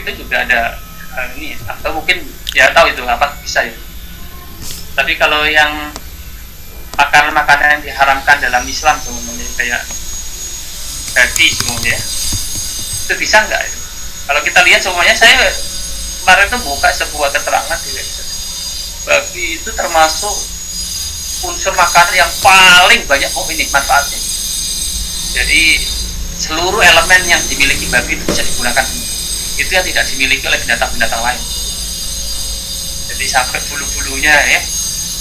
itu juga ada ini, atau mungkin ya tahu itu apa bisa ya. Tapi kalau yang makanan-makanan yang diharamkan dalam Islam semuanya kayak babi semuanya, itu bisa nggak itu? Kalau kita lihat semuanya, saya kemarin tuh buka sebuah keterangan di website, babi itu termasuk unsur makanan yang paling banyak ini manfaatnya. Jadi seluruh elemen yang dimiliki babi itu bisa digunakan semua. Itu yang tidak dimiliki oleh binatang-binatang lain. Jadi sampai bulu-bulunya ya,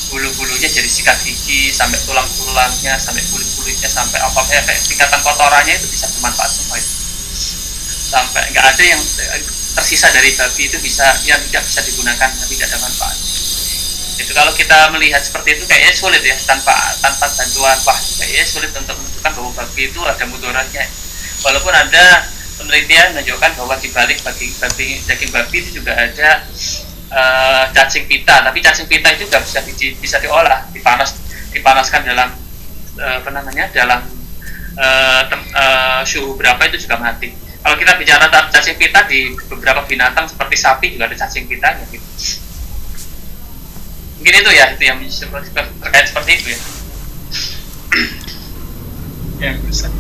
bulu-bulunya jadi sikat gigi, sampai tulang-tulangnya, sampai kulit-kulitnya, sampai apa-apa ya, kayak tingkatan kotorannya itu bisa bermanfaat semua itu. Sampai nggak ada yang tersisa dari babi itu yang tidak bisa digunakan, tidak ada manfaat. Itu kalau kita melihat seperti itu kayaknya sulit ya, tanpa bantuan kayaknya sulit untuk menentukan bahwa babi itu ada mudaratnya. Walaupun ada penelitian menunjukkan bahwa di balik daging babi itu juga ada cacing pita, tapi cacing pita itu juga bisa diolah, dipanaskan dalam dalam suhu berapa itu juga mati. Kalau kita bicara cacing pita, di beberapa binatang seperti sapi juga ada cacing pitanya gitu. Mungkin itu ya, itu yang terkait seperti itu ya. Ya, bisa.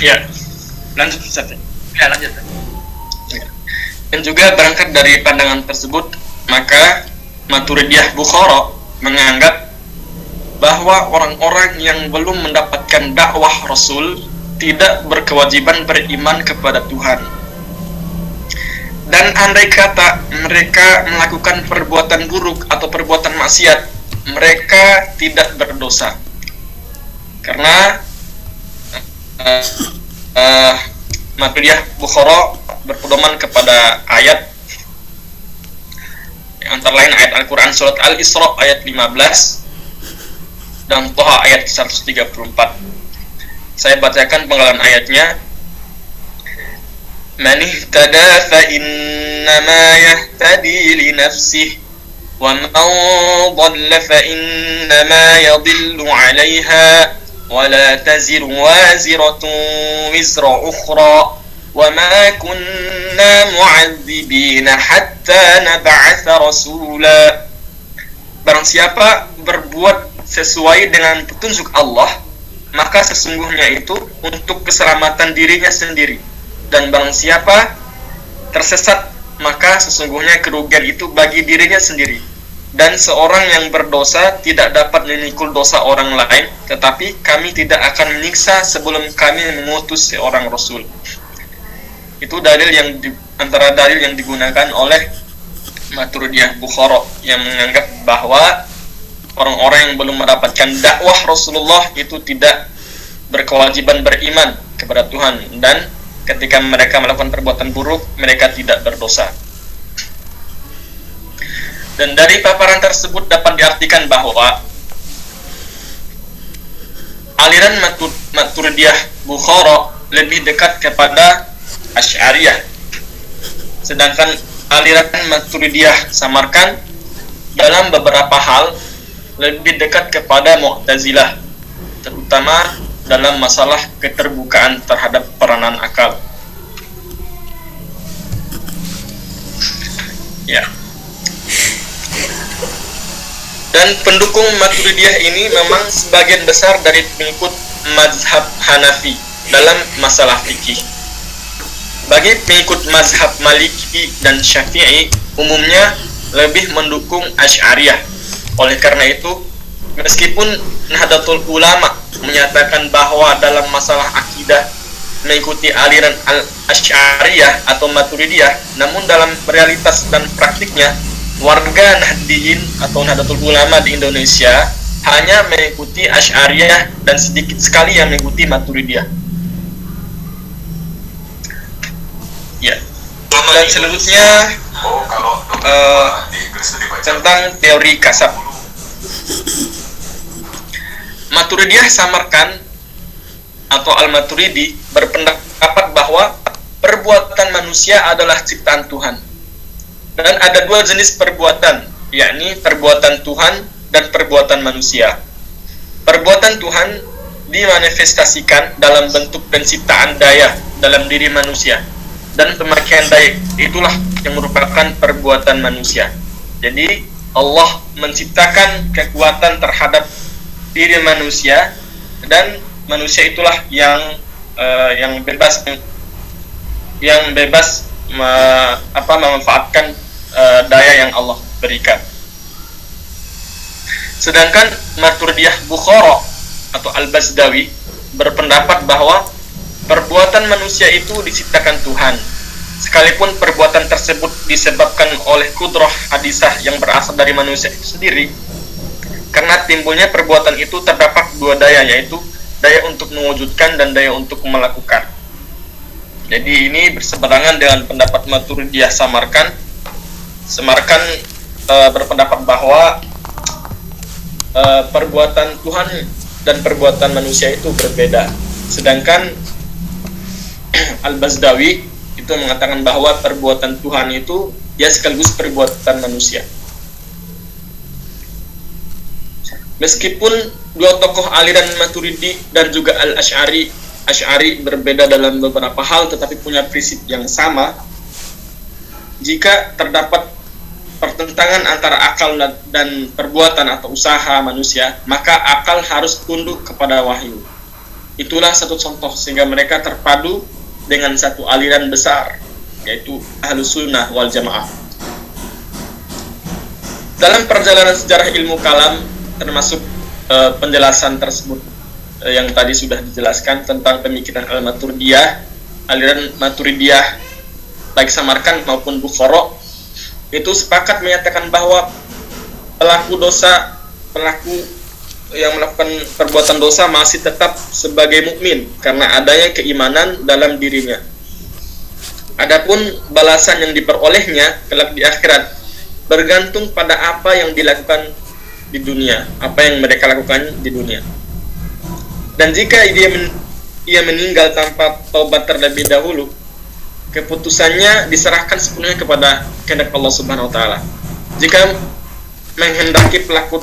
Ya, lanjut Ustaz. Ya, lanjut. Dan juga berangkat dari pandangan tersebut, maka Maturidiyah Bukhara menganggap bahwa orang-orang yang belum mendapatkan dakwah Rasul tidak berkewajiban beriman kepada Tuhan. Dan andai kata mereka melakukan perbuatan buruk atau perbuatan maksiat, mereka tidak berdosa. Karena Maturidiyah Bukhara berpedoman kepada ayat, antara lain ayat Al-Quran surat Al-Isra ayat 15 dan Toha ayat 134. Saya bacakan penggalan ayatnya. Man ihtada fa innama yahtadi li nafsihi wa man dhalla fa innama yadhillu 'alayha wa la taziru waziratun wizra ukhra wa ma kunna mu'adzibina hatta nab'atha rasula. Barang siapa berbuat sesuai dengan petunjuk Allah, maka sesungguhnya itu untuk keselamatan dirinya sendiri. Dan barang siapa tersesat, maka sesungguhnya kerugian itu bagi dirinya sendiri. Dan seorang yang berdosa tidak dapat memikul dosa orang lain, tetapi kami tidak akan menyiksa sebelum kami mengutus seorang Rasul. Itu antara dalil yang digunakan oleh Maturidiyah Bukhara yang menganggap bahwa orang-orang yang belum mendapatkan dakwah Rasulullah itu tidak berkewajiban beriman kepada Tuhan, dan ketika mereka melakukan perbuatan buruk, mereka tidak berdosa. Dan dari paparan tersebut dapat diartikan bahwa aliran Maturidiyah Bukhara lebih dekat kepada Asy'ariyah, sedangkan aliran Maturidiyah Samarkand dalam beberapa hal lebih dekat kepada Mu'tazilah, terutama dalam masalah keterbukaan terhadap peranan akal. Ya. Dan pendukung Maturidiyah ini memang sebagian besar dari pengikut mazhab Hanafi dalam masalah fikih. Bagi pengikut mazhab Maliki dan Syafi'i umumnya lebih mendukung Asy'ariyah. Oleh karena itu, meskipun Nahdlatul Ulama menyatakan bahwa dalam masalah akidah mengikuti aliran Al-Asy'ariyah atau Maturidiyah, namun dalam realitas dan praktiknya warga Nahdiyin atau Nahdlatul Ulama di Indonesia hanya mengikuti Asy'ariyah dan sedikit sekali yang mengikuti Maturidiyah. Ya. Dan selanjutnya tentang teori kasab. Maturidiyah Samarkand atau Al-Maturidi berpendapat bahwa perbuatan manusia adalah ciptaan Tuhan. Dan ada dua jenis perbuatan, yakni perbuatan Tuhan dan perbuatan manusia. Perbuatan Tuhan dimanifestasikan dalam bentuk penciptaan daya dalam diri manusia, dan pemakaian daya itulah yang merupakan perbuatan manusia. Jadi Allah menciptakan kekuatan terhadap diri manusia, dan manusia itulah yang bebas memanfaatkan daya yang Allah berikan. Sedangkan Maturidiyah Bukhara atau Al-Bazdawi berpendapat bahwa perbuatan manusia itu diciptakan Tuhan, sekalipun perbuatan tersebut disebabkan oleh kudrah hadisah yang berasal dari manusia itu sendiri. Karena timbulnya perbuatan itu terdapat dua daya, yaitu daya untuk mewujudkan dan daya untuk melakukan. Jadi ini berseberangan dengan pendapat Maturidiyah Samarkand. Berpendapat bahwa perbuatan Tuhan dan perbuatan manusia itu berbeda. Sedangkan Al-Bazdawi itu mengatakan bahwa perbuatan Tuhan itu dia sekaligus perbuatan manusia. Meskipun dua tokoh aliran Maturidi dan juga Al-Asy'ari berbeda dalam beberapa hal, tetapi punya prinsip yang sama. Jika terdapat pertentangan antara akal dan perbuatan atau usaha manusia, maka akal harus tunduk kepada wahyu. Itulah satu contoh sehingga mereka terpadu dengan satu aliran besar, yaitu Ahlus Sunnah wal Jamaah. Dalam perjalanan sejarah ilmu kalam, termasuk penjelasan tersebut yang tadi sudah dijelaskan tentang pemikiran Al-Maturidiyah, aliran Maturidiyah baik Samarkand maupun Bukhara itu sepakat menyatakan bahwa pelaku yang melakukan perbuatan dosa masih tetap sebagai mukmin karena adanya keimanan dalam dirinya. Adapun balasan yang diperolehnya kelak di akhirat bergantung pada apa yang dilakukan di dunia, apa yang mereka lakukan di dunia. Dan jika ia meninggal tanpa taubat terlebih dahulu, keputusannya diserahkan sepenuhnya kepada kehendak Allah Subhanahu wa taala. Jika menghendaki pelaku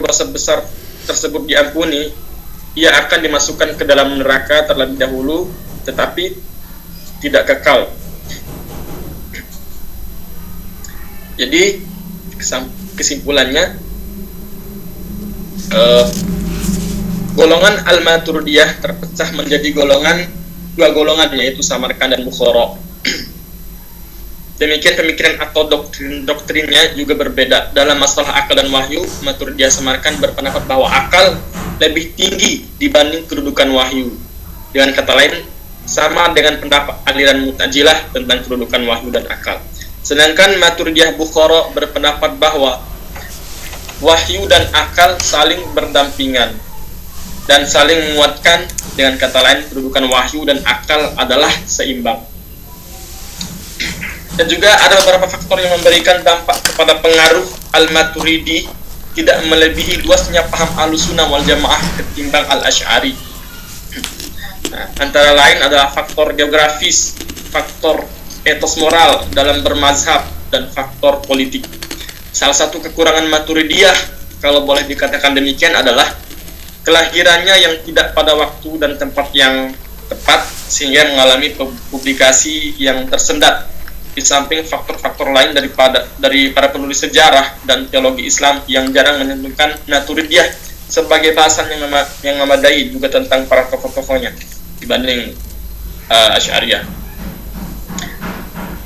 dosa besar tersebut diampuni, ia akan dimasukkan ke dalam neraka terlebih dahulu, tetapi tidak kekal. Jadi kesimpulannya, golongan Al-Maturidiyah terpecah menjadi dua golongan, yaitu Samarkand dan Bukhara. Demikian pemikiran atau doktrinnya juga berbeda. Dalam masalah akal dan wahyu, Maturidiyah Samarkand berpendapat bahwa akal lebih tinggi dibanding kedudukan wahyu. Dengan kata lain, sama dengan pendapat aliran Mu'tazilah tentang kedudukan wahyu dan akal. Sedangkan Maturidiyah Bukhara berpendapat bahwa wahyu dan akal saling berdampingan dan saling menguatkan. Dengan kata lain, kedudukan wahyu dan akal adalah seimbang. Dan juga ada beberapa faktor yang memberikan dampak kepada pengaruh Al-Maturidi tidak melebihi luasnya paham Ahlussunnah wal Jamaah ketimbang Al-Asy'ari. Antara lain adalah faktor geografis, faktor etos moral dalam bermazhab, dan faktor politik. Salah satu kekurangan Maturidiyah, kalau boleh dikatakan demikian, adalah kelahirannya yang tidak pada waktu dan tempat yang tepat, sehingga mengalami publikasi yang tersendat, di samping faktor-faktor lain dari para penulis sejarah dan teologi Islam yang jarang menyentuhkan Maturidiyah sebagai bahasan yang memadai juga tentang para tokoh-tokohnya dibanding Asy'ariyah.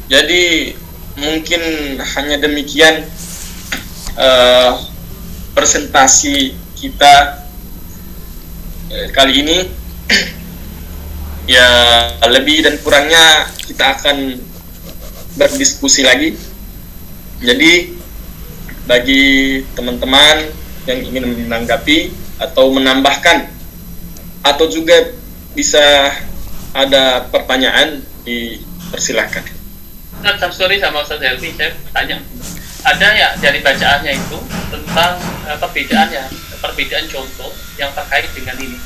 Jadi mungkin hanya demikian presentasi kita kali ini. Ya, lebih dan kurangnya kita akan berdiskusi lagi. Jadi bagi teman-teman yang ingin menanggapi atau menambahkan, atau juga bisa ada pertanyaan, dipersilakan. Sorry sama Ustaz Helmi, saya tanya, ada ya dari bacaannya itu tentang perbedaan contoh yang terkait dengan ini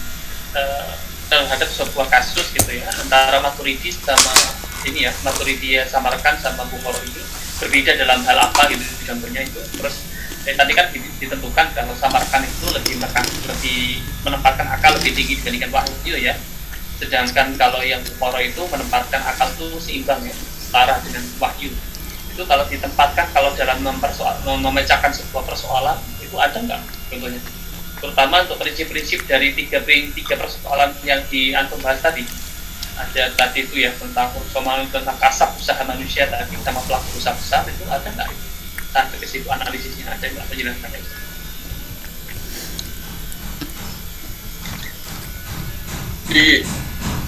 terhadap sebuah kasus gitu ya, antara Maturidi sama ini ya, Maturidiyah Samarkand sama Bukhara ini berbeda dalam hal apa gitu contohnya itu. Terus tadi kan ditentukan kalau samarkan itu lebih menempatkan akal lebih tinggi dibandingkan wahyu ya. Sedangkan kalau yang Bukhara itu menempatkan akal itu seimbang ya, setara dengan wahyu. Itu kalau ditempatkan, kalau dalam memecahkan sebuah persoalan itu ada nggak contohnya? Terutama untuk prinsip-prinsip dari tiga persoalan yang antum bahas tadi. Ada tadi itu ya tentang kasab usaha manusia tadi sama pelaku usaha besar, itu ada nggak? Sampai ke situ analisisnya ada nggak penjelasannya?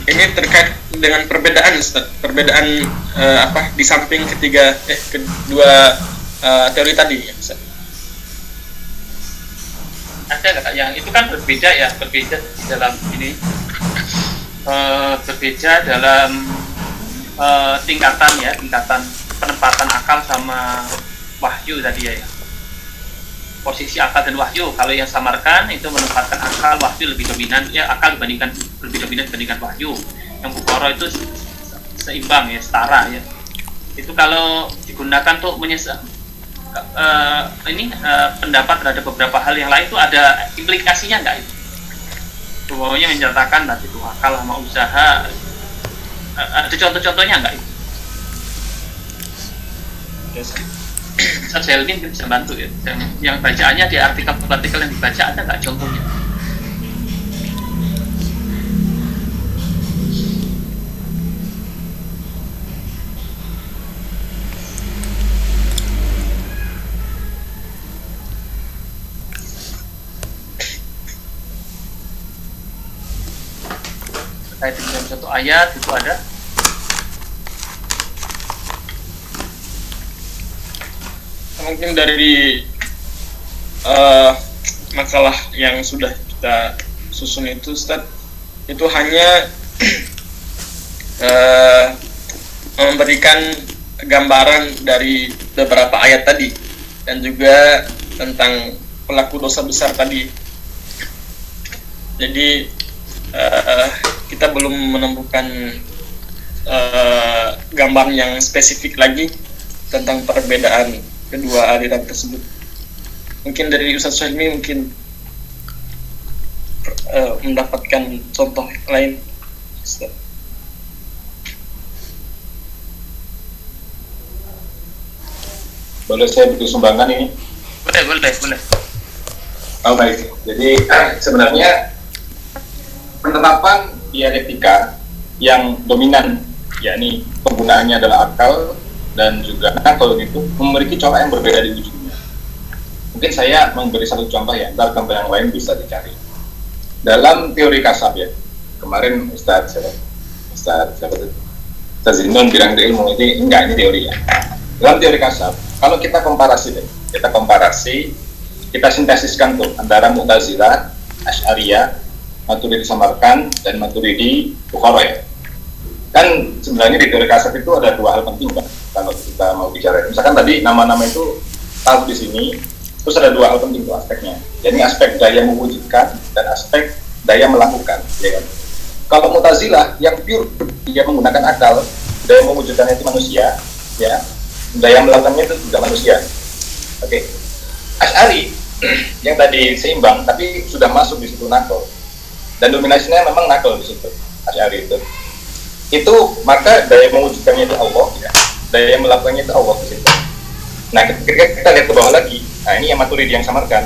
Ini terkait dengan perbedaan, Ustaz. Perbedaan di samping kedua teori tadi, ya, Ustaz. Ada nggak yang itu kan berbeda dalam ini, berbeda dalam tingkatan penempatan akal sama wahyu tadi ya. Posisi akal dan wahyu, kalau yang samarkan itu menempatkan akal, wahyu lebih dominan ya, akal lebih dominan dibandingkan wahyu. Yang Bukhara itu seimbang ya, setara ya. Itu kalau digunakan untuk pendapat terhadap beberapa hal yang lain itu ada implikasinya nggak itu? Pokoknya menyatakan tadi itu akal sama usaha, ada contoh-contohnya nggak itu? Ustaz Helmi mungkin bisa bantu ya, yang bacaannya di artikel yang dibaca ada nggak contohnya? Terkait dengan satu ayat itu ada. Mungkin dari makalah yang sudah kita susun itu, Ustaz, itu hanya memberikan gambaran dari beberapa ayat tadi dan juga tentang pelaku dosa besar tadi. Jadi kita belum menemukan gambar yang spesifik lagi tentang perbedaan kedua aliran tersebut. Mungkin dari Ustaz Syahmi mungkin mendapatkan contoh lain. Ustaz. Boleh saya butuh sumbangan ini? Boleh. Oh baik. Jadi sebenarnya penerapan dialektika yang dominan, yakni penggunaannya adalah akal dan juga nakal gitu, memiliki corak yang berbeda di ujungnya. Mungkin saya memberi satu contoh ya, ntar contoh yang lain bisa dicari. Dalam teori kasab ya, kemarin Ustaz Zinun bilang di ilmu ini teori ya. Dalam teori kasab, kalau kita kita sintesiskan tuh antara Mu'tazilah, Asy'ariyah, Maturidi Samarkand, dan Maturidi Bukhara ya. Kan sebenarnya di teori kasab itu ada dua hal penting kan, kalau kita mau bicara. Misalkan tadi nama-nama itu tahu di sini, terus ada dua hal penting tuh aspeknya. Jadi aspek daya mewujudkan dan aspek daya melakukan, ya kan. Kalau Mu'tazilah yang pure dia menggunakan akal, daya mewujudkannya itu manusia, ya. Daya melakukannya itu juga manusia. Oke. Asy'ari yang tadi seimbang tapi sudah masuk di situ nakal. Dan dominasinya memang nakal di situ. Asy'ari itu maka daya mewujudkannya itu Allah ya. Daya melakukannya itu Allah di situ. Nah, ketika kita lihat ke bawah lagi, nah ini yang Maturidi yang samarkan.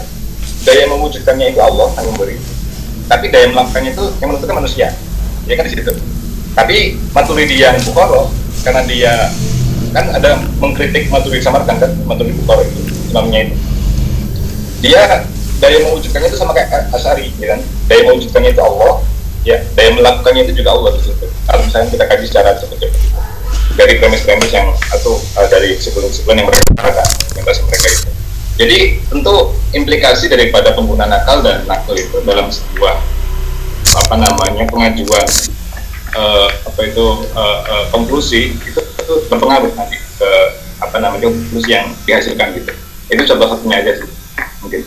Daya mewujudkannya itu Allah yang memberi. Tapi daya melakukannya itu yang menentukan manusia. Ya kan di situ. Tapi Maturidi yang Bukhara, karena dia kan ada mengkritik Maturidi samarkan kan, Maturidi Bukhara itu imamnya itu. Dia daya mewujudkannya itu sama kayak Asy'ari, ya kan? Daya mewujudkannya itu Allah, ya. Daya melakukannya itu juga Allah di situ. Kalau misalnya kita kaji secara cepat-cepat dari premis-premis yang atau dari kesimpulan-kesimpulan yang mereka itu. Jadi tentu implikasi daripada penggunaan akal dan nakal itu dalam sebuah pengajuan konklusi itu berpengaruh nanti ke konklusi yang dihasilkan gitu. Itu contoh satunya aja sih mungkin.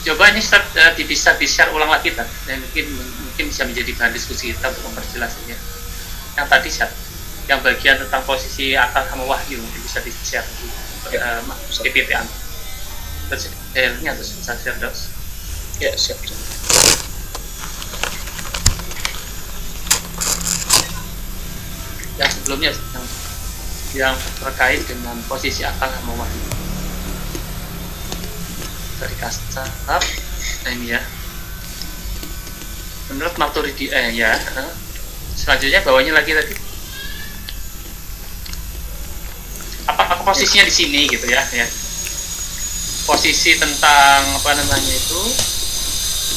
Coba ini bisa di-share ulang lagi mungkin bisa menjadi bahan diskusi kita untuk memperjelasnya. Yang tadi yang bagian tentang posisi akal sama wahyu bisa di-share di PPT terus ini atau bisa share dos Ya, siap. yang sebelumnya yang terkait dengan posisi akal sama wahyu dari kasar. Nah ini ya, menurut Maturidi selanjutnya bawahnya lagi tadi apa posisinya di sini gitu ya posisi tentang apa namanya itu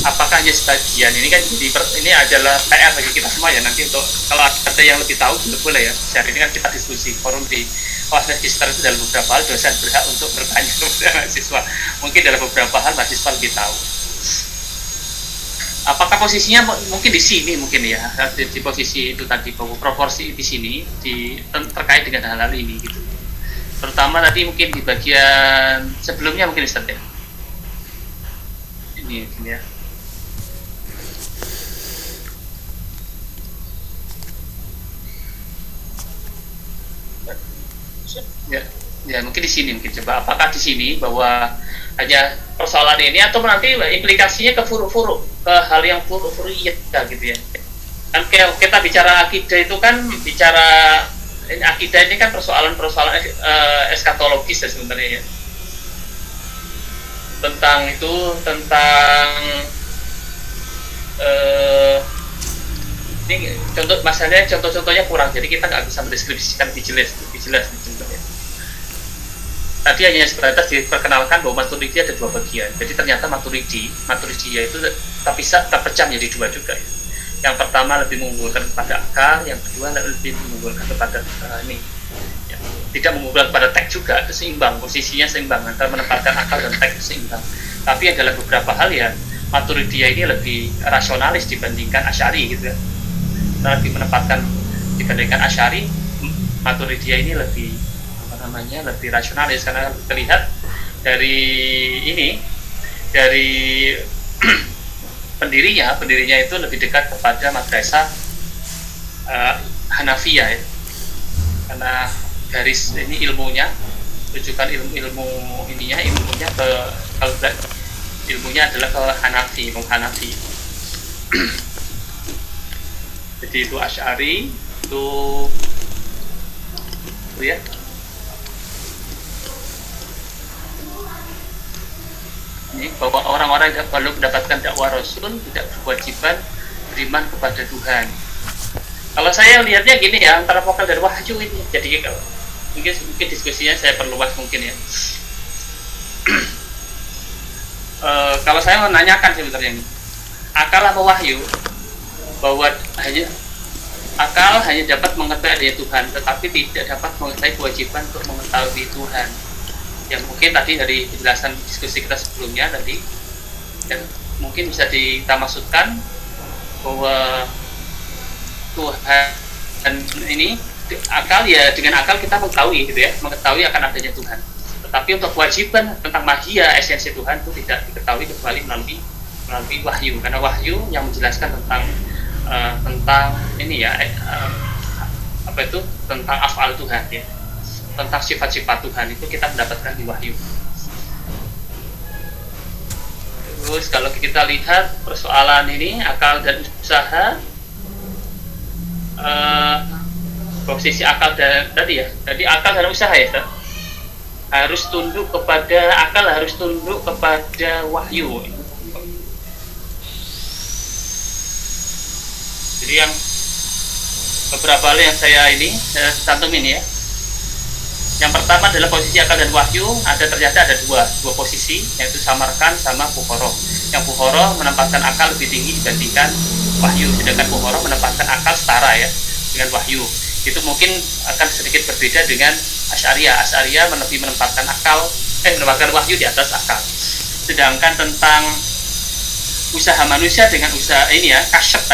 apakah hanya sebagian ini kan jadi ini adalah PR bagi kita semua ya nanti untuk kalau ada yang lebih tahu boleh ya share ini kan kita diskusi forum di kelas register itu dalam beberapa hal dosen berhak untuk bertanya kepada mahasiswa mungkin dalam beberapa hal mahasiswa lebih tahu apakah posisinya mungkin di sini mungkin ya di posisi itu tadi bahwa proporsi di sini terkait dengan hal-hal ini gitu terutama tadi mungkin di bagian sebelumnya mungkin Ustaz ya ini ya ya mungkin di sini mungkin coba apakah di sini bahwa hanya persoalan ini atau nanti implikasinya ke furu-furu ke hal yang furu-furu iya gitu ya kan kita bicara akidah itu kan bicara akidah ini kan persoalan eskatologis ya sebenarnya ya tentang ini contohnya kurang jadi kita nggak bisa mendeskripsikan lebih jelas contohnya tadi hanya sebatas diperkenalkan bahwa Maturidi ada dua bagian jadi ternyata Maturidi itu terpecah menjadi dua juga ya. Yang pertama lebih mengunggulkan kepada akal yang kedua lebih mengunggulkan kepada ini ya. Tidak mengunggulkan kepada teks juga seimbang posisinya seimbang antara menempatkan akal dan teks seimbang tapi adalah beberapa hal ya Maturidi ini lebih rasionalis dibandingkan Asy'ari gitu ya lebih menempatkan dibandingkan Asy'ari Maturidi ini lebih lebih rasionalis karena terlihat dari pendirinya itu lebih dekat kepada madrasah Hanafiyah ya karena garis ini ilmunya rujukan ilmunya ilmunya adalah ke Hanafi jadi itu Asy'ari itu ya bahwa orang-orang yang perlu mendapatkan dakwah Rasul tidak berkewajiban beriman kepada Tuhan. Kalau saya lihatnya gini ya antara vokal dan wahyu ini jadi mungkin diskusinya saya perluas mungkin ya. Kalau saya menanyakan sebenarnya ini akal atau wahyu bahwa akal hanya dapat mengetahui adanya Tuhan tetapi tidak dapat mengetahui kewajiban untuk mengetahui Tuhan. Ya mungkin tadi dari penjelasan diskusi kita sebelumnya tadi dan mungkin bisa kita maksudkan bahwa Tuhan ini akal ya dengan akal kita mengetahui gitu ya mengetahui akan adanya Tuhan tetapi untuk kewajiban tentang magia esensi Tuhan itu tidak diketahui kecuali melalui wahyu karena wahyu yang menjelaskan tentang ini ya tentang af'al Tuhan ya tentang sifat-sifat Tuhan itu kita mendapatkan di wahyu. Terus kalau kita lihat persoalan ini akal dan usaha posisi akal dan tadi ya jadi akal dan usaha ya harus tunduk kepada wahyu. Jadi yang beberapa hal yang saya cantum ini ya. Yang pertama adalah posisi akal dan wahyu ternyata ada dua posisi yaitu Samarkan sama Bukhara. Yang Bukhara menempatkan akal lebih tinggi dibandingkan wahyu sedangkan Bukhara menempatkan akal setara ya dengan wahyu. Itu mungkin akan sedikit berbeda dengan Asy'ariyah lebih menempatkan menempatkan wahyu di atas akal. Sedangkan tentang usaha manusia dengan usaha ini ya kasab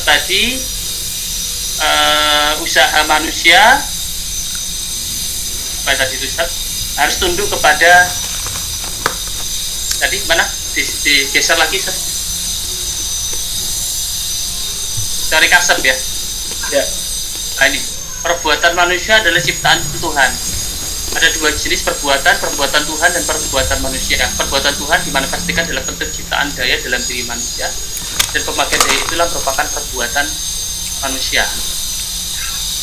tadi usaha manusia tadi itu Ustaz harus tunduk kepada tadi mana digeser lagi Ustaz dari kasab ya ya nah, ini perbuatan manusia adalah ciptaan Tuhan. Ada dua jenis perbuatan Tuhan dan perbuatan manusia. Perbuatan Tuhan dimanifestasikan dalam bentuk ciptaan daya dalam diri manusia, dan pemakaian daya itulah merupakan perbuatan manusia.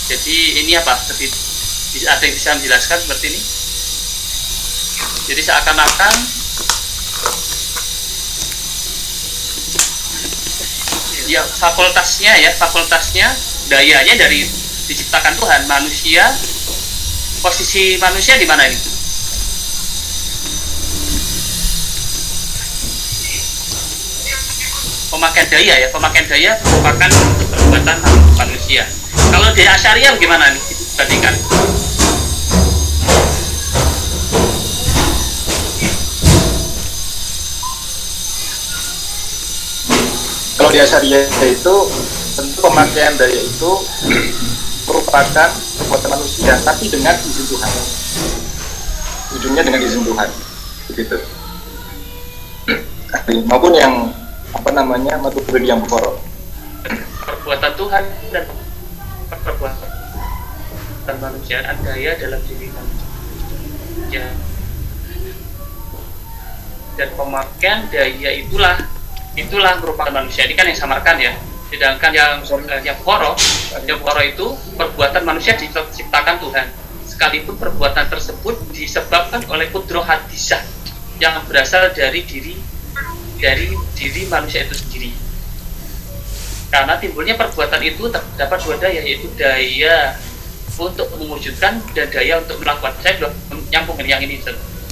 Jadi ini apa? Ada yang bisa menjelaskan seperti ini? Jadi seakan-akan ya fakultasnya dayanya dari diciptakan Tuhan. Manusia, posisi manusia di mana ini? Pemakaian daya merupakan perbuatan manusia. Kalau dari Asy'ariyah gimana nih dibandingkan? Kalau di Asy'ariyah itu tentu pemakaian daya itu merupakan perbuatan manusia, tapi dengan izin Tuhan. Ujungnya dengan izin Tuhan, begitu. Maupun yang Maturidi yang Bukhara. Perbuatan Tuhan dan perbuatan manusia, daya dalam diri manusia. Dan pemakaian daya itulah merupakan manusia. Ini kan yang samarkan ya. Sedangkan yang Bukhara itu perbuatan manusia diciptakan Tuhan. Sekalipun perbuatan tersebut disebabkan oleh kudrah hadisah yang berasal dari diri manusia itu sendiri. Karena timbulnya perbuatan itu terdapat dua daya, yaitu daya untuk mewujudkan dan daya untuk melakukan. Saya belum nyambung yang ini,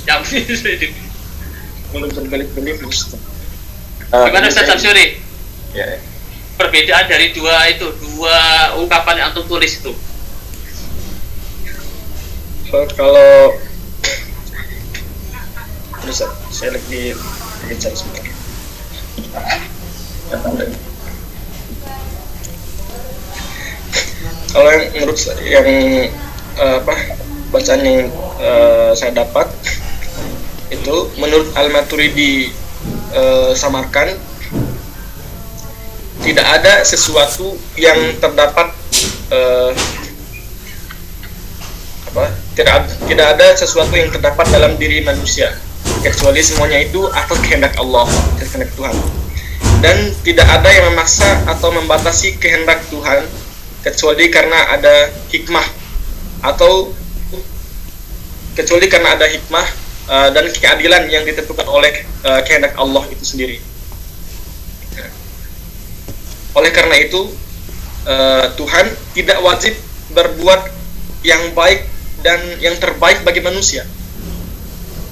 yang belum terbalik-balik. Gimana Ustaz Samsuri? Ya. Perbedaan dari dua ungkapan yang antum tulis itu. Kalau bisa saya lagi cari sebentar. Kalau yang menurut bacaan yang saya dapat itu menurut Al-Maturidi Samarkand, tidak ada sesuatu yang terdapat tidak ada sesuatu yang terdapat dalam diri manusia kecuali semuanya itu atas kehendak Allah, kehendak Tuhan, dan tidak ada yang memaksa atau membatasi kehendak Tuhan kecuali karena ada hikmah dan keadilan yang ditentukan oleh kehendak Allah itu sendiri. Oleh karena itu Tuhan tidak wajib berbuat yang baik dan yang terbaik bagi manusia,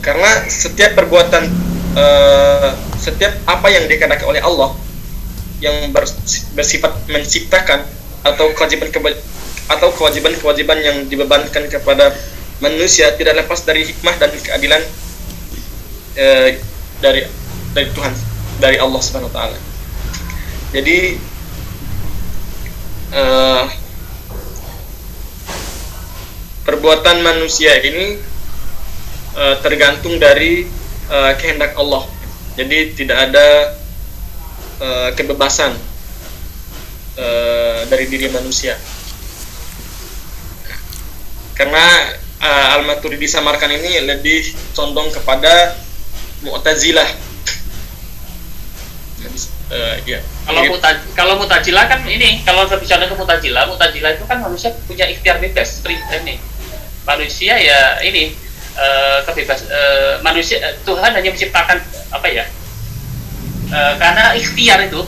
karena setiap perbuatan setiap apa yang dikehendaki oleh Allah yang bersifat menciptakan atau kewajiban-kewajiban yang dibebankan kepada manusia tidak lepas dari hikmah dan keadilan dari Tuhan, dari Allah Subhanahu wa taala. Jadi perbuatan manusia ini tergantung dari kehendak Allah. Jadi tidak ada kebebasan dari diri manusia. Karena Al-Maturidi Samarkand ini lebih condong kepada Mu'tazilah. Ya. Kalau Mu'tazilah kan ini, kalau berbicara ke Mu'tazilah itu kan manusia punya ikhtiar bebas, ini. Manusia ya ini manusia Tuhan hanya menciptakan karena ikhtiar itu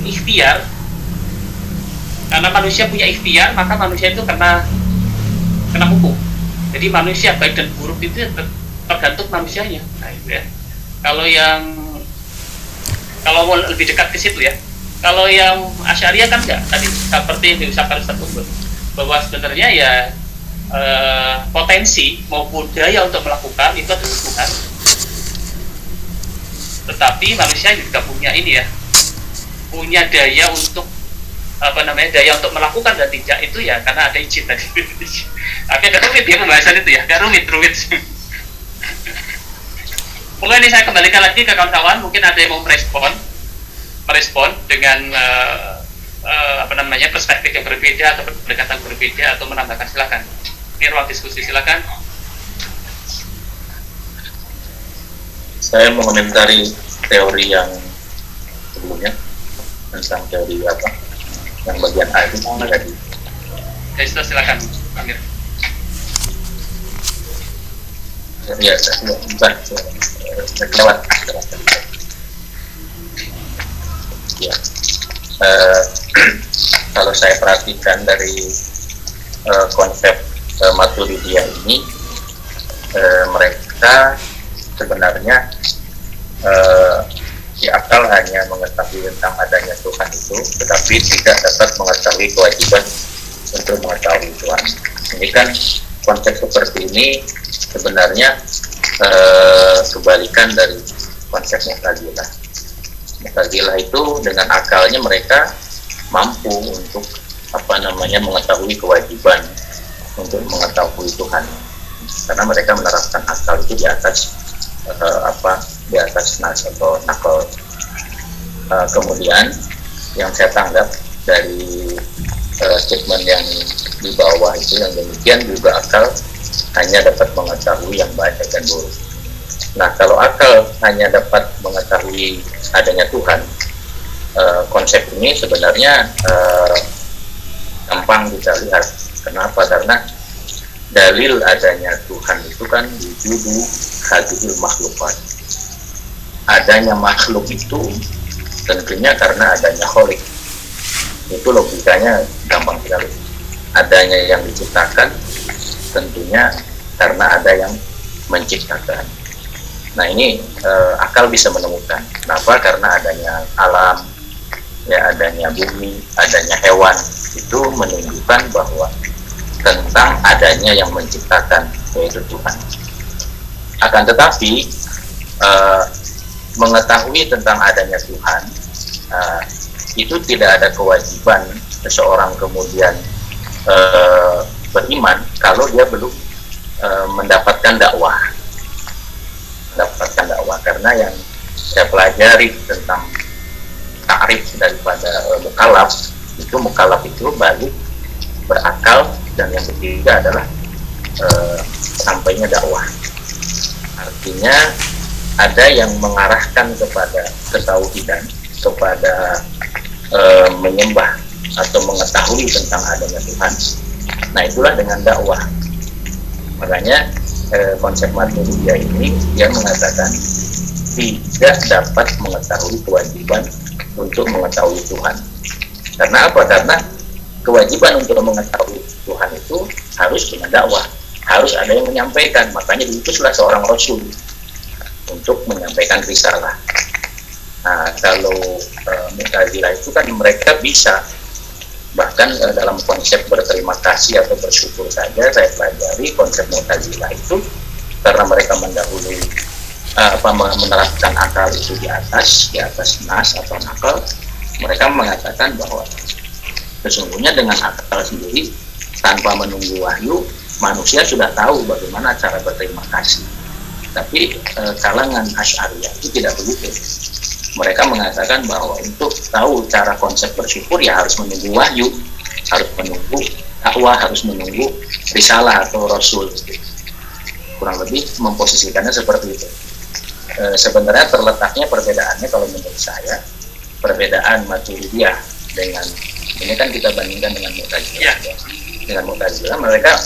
ikhtiar. Karena manusia punya ikhtiar, maka manusia itu kena hukum. Jadi manusia baik dan buruk itu tergantung manusianya. Nah, itu ya. Kalau mau lebih dekat ke situ ya. Kalau yang Asy'ariyah kan enggak, tadi seperti yang diusahakan Ustaz Umbul, bahwa sebenarnya ya potensi maupun daya untuk melakukan itu adalah Tuhan. Tetapi manusia juga punya ini ya, punya daya untuk daya untuk melakukan dan tidak itu ya karena ada izin tadi. Tapi agak rumit ya pembahasan itu ya, agak rumit. Mungkin ini saya kembalikan lagi ke kawan-kawan, mungkin ada yang mau merespon dengan perspektif yang berbeda atau pendekatan berbeda atau menambahkan, silakan. Ini ruang diskusi, silakan. Saya mengomentari teori yang sebelumnya tentang teori apa yang bagian A itu tadi. Ya, sudah, silakan, Amir. Ya, bukan lewat. Ya, kalau saya perhatikan dari konsep Maturidiyah ini, mereka sebenarnya di akal hanya mengetahui tentang adanya Tuhan itu, tetapi tidak dapat mengetahui kewajiban untuk mengetahui Tuhan. Ini kan konsep seperti ini sebenarnya kebalikan dari konsep Mu'tazilah. Mu'tazilah itu dengan akalnya mereka mampu untuk mengetahui kewajiban untuk mengetahui Tuhan, karena mereka menerapkan akal itu di atas di atas nas atau nakal. Kemudian yang saya tanggap dari statement yang di bawah itu, yang demikian juga akal hanya dapat mengetahui yang baik dan buruk. Nah, kalau akal hanya dapat mengetahui adanya Tuhan, konsep ini sebenarnya gampang kita lihat. Kenapa? Karena dalil adanya Tuhan itu kan wujudu hadhil makhlukat. Adanya makhluk itu tentunya karena adanya kholik. Itu logikanya gampang sekali. Adanya yang diciptakan tentunya karena ada yang menciptakan. Nah, ini akal bisa menemukan. Kenapa? Karena adanya alam, ya, adanya bumi, adanya hewan, itu menunjukkan bahwa tentang adanya yang menciptakan, yaitu Tuhan. Akan tetapi mengetahui tentang adanya Tuhan itu tidak ada kewajiban seseorang kemudian beriman kalau dia belum mendapatkan dakwah. Karena yang saya pelajari tentang ta'rif daripada mukallaf itu balik berakal, dan yang ketiga adalah sampainya dakwah. Artinya ada yang mengarahkan kepada ketauhidan, kepada menyembah atau mengetahui tentang adanya Tuhan. Nah, itulah dengan dakwah. Makanya konsep Maturidiyah ini dia mengatakan tidak dapat mengetahui kewajiban untuk mengetahui Tuhan. Karena apa? Karena kewajiban untuk mengetahui Tuhan itu harus dengan dakwah, harus ada yang menyampaikan. Makanya diutuslah seorang rasul untuk menyampaikan risalah. Nah, kalau Mu'tazilah itu kan mereka bisa, bahkan dalam konsep berterima kasih atau bersyukur saja saya pelajari konsep Mu'tazilah itu, karena mereka mendahului menerapkan akal itu di atas nas atau nakal. Mereka mengatakan bahwa sesungguhnya dengan akal sendiri tanpa menunggu wahyu, manusia sudah tahu bagaimana cara berterima kasih. Tapi kalangan Asy'ariyah itu tidak begitu. Mereka mengatakan bahwa untuk tahu cara konsep bersyukur ya harus menunggu wahyu, harus menunggu dakwah, harus menunggu risalah atau rasul. Kurang lebih memposisikannya seperti itu. Sebenarnya terletaknya perbedaannya kalau menurut saya, perbedaan Maturidiyah dengan ini kan kita bandingkan dengan Mu'tazilah. Ya. Dengan Mu'tazilah mereka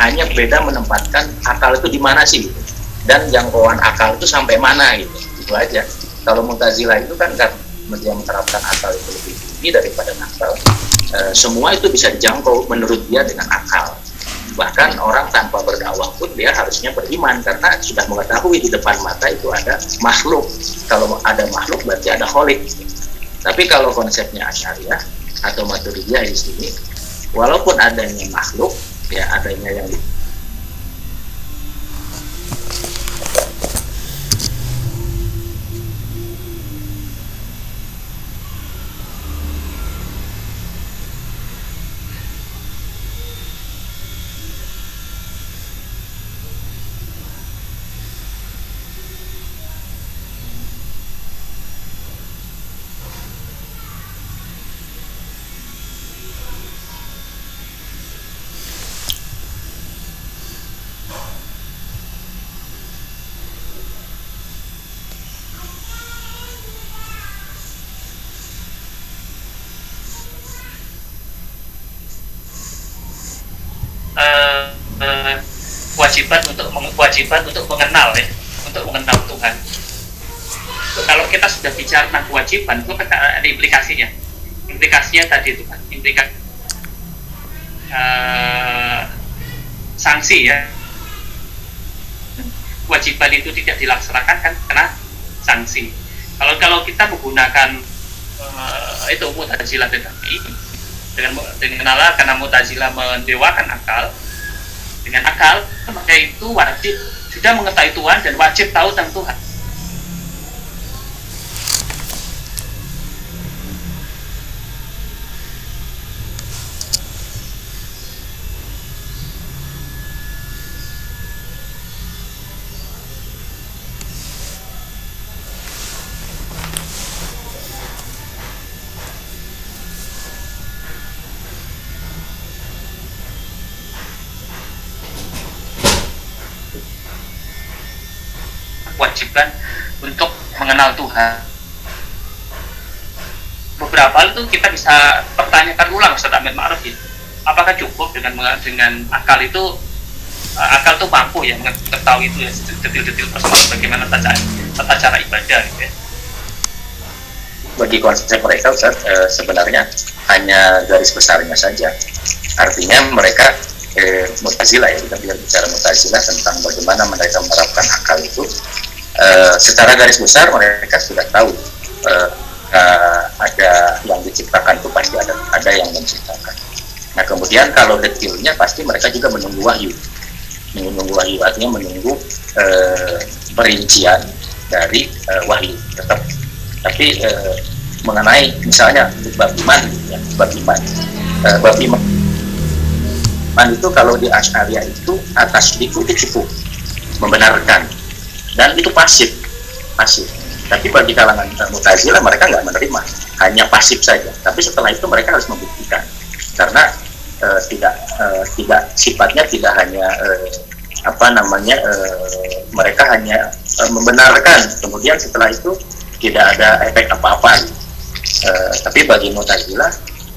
hanya beda menempatkan akal itu di mana sih gitu. Dan jangkauan akal itu sampai mana gitu. Itu aja. Kalau Mu'tazilah itu kan dia menerapkan akal itu lebih tinggi daripada nakal. Semua itu bisa dijangkau menurut dia dengan akal. Bahkan orang tanpa berdakwah pun dia harusnya beriman, karena sudah mengetahui di depan mata itu ada makhluk. Kalau ada makhluk berarti ada kholik. Tapi kalau konsepnya Asy'ariyah atau Maturidiyah di sini, walaupun adanya makhluk, ya adanya yang kewajiban untuk mengenal ya, untuk mengenal Tuhan. Kalau kita sudah bicara tentang kewajiban, itu ada implikasinya. Implikasinya tadi itu kan, sanksi ya. Kewajiban itu tidak dilaksanakan kan kena sanksi. Kalau kita menggunakan itu Mu'tazilah tadi dengan Allah, karena Mu'tazilah mendewakan akal, dengan akal maka itu wajib sudah mengetahui Tuhan dan wajib tahu tentang Tuhan. Kewajiban untuk mengenal Tuhan. Beberapa hal itu kita bisa pertanyakan ulang, Ustaz Ahmad Ma'ruf ya. Apakah cukup dengan akal itu, akal itu mampu ya mengetahui itu ya detil-detil persoalan bagaimana tata cara ibadah gitu ya. Bagi konsep mereka Ustaz, sebenarnya hanya garis besarnya saja. Artinya mereka Mu'tazilah ya, kita bicara Mu'tazilah tentang bagaimana mereka menerapkan akal itu, secara garis besar mereka sudah tahu ada yang diciptakan itu pasti ada yang menciptakan. Nah kemudian kalau detailnya pasti mereka juga menunggu wahyu artinya menunggu perincian dari wahyu tetap. Tapi mengenai misalnya bab iman ya, bab iman itu kalau di Asy'ariyah itu atas itu cukup membenarkan dan itu pasif. Tapi bagi kalangan Mu'tazilah mereka nggak menerima, hanya pasif saja. Tapi setelah itu mereka harus membuktikan karena tidak sifatnya tidak hanya mereka hanya membenarkan, kemudian setelah itu tidak ada efek apa-apa. Tapi bagi Mu'tazilah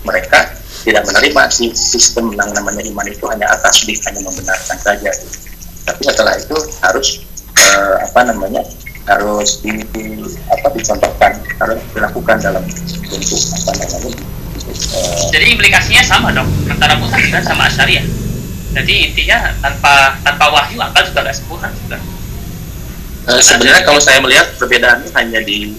mereka tidak menerima sistem yang namanya iman itu hanya atas hanya membenarkan saja. Tapi setelah itu harus harus dicontohkan, harus dilakukan dalam bentuk Jadi implikasinya sama dong antara Mu'tazilah sama Asy'ariyah. Jadi intinya tanpa wahyu akal juga nggak sempurna juga. Sebenarnya kalau saya melihat perbedaannya hanya di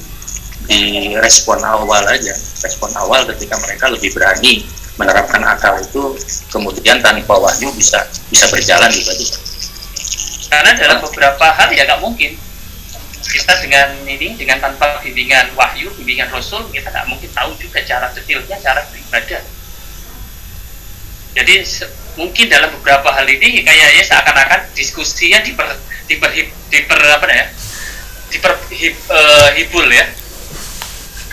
respon awal aja. Respon awal ketika mereka lebih berani menerapkan akal itu, kemudian tanpa wahyu bisa berjalan gitu aja. Karena dalam beberapa hal ya nggak mungkin kita dengan tanpa bimbingan wahyu, bimbingan Rasul, kita nggak mungkin tahu juga cara detailnya cara beribadah. Jadi mungkin dalam beberapa hal ini kayaknya seakan-akan diskusinya hibul ya,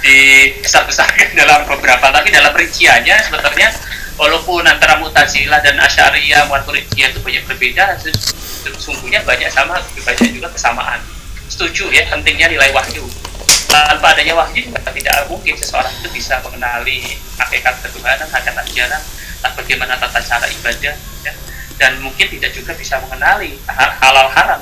dibesar-besarkan dalam beberapa, tapi dalam rinciannya sebenarnya walaupun antara Mu'tazilah dan Asy'ariyah, Maturidiyah itu banyak berbeda, sesungguhnya banyak juga kesamaan. Setuju ya pentingnya nilai wahyu. Tanpa adanya wahyu juga tidak mungkin seseorang itu bisa mengenali hakikat ketuhanan, hakikat ajaran, bagaimana tata cara ibadah ya. Dan mungkin tidak juga bisa mengenali halal haram.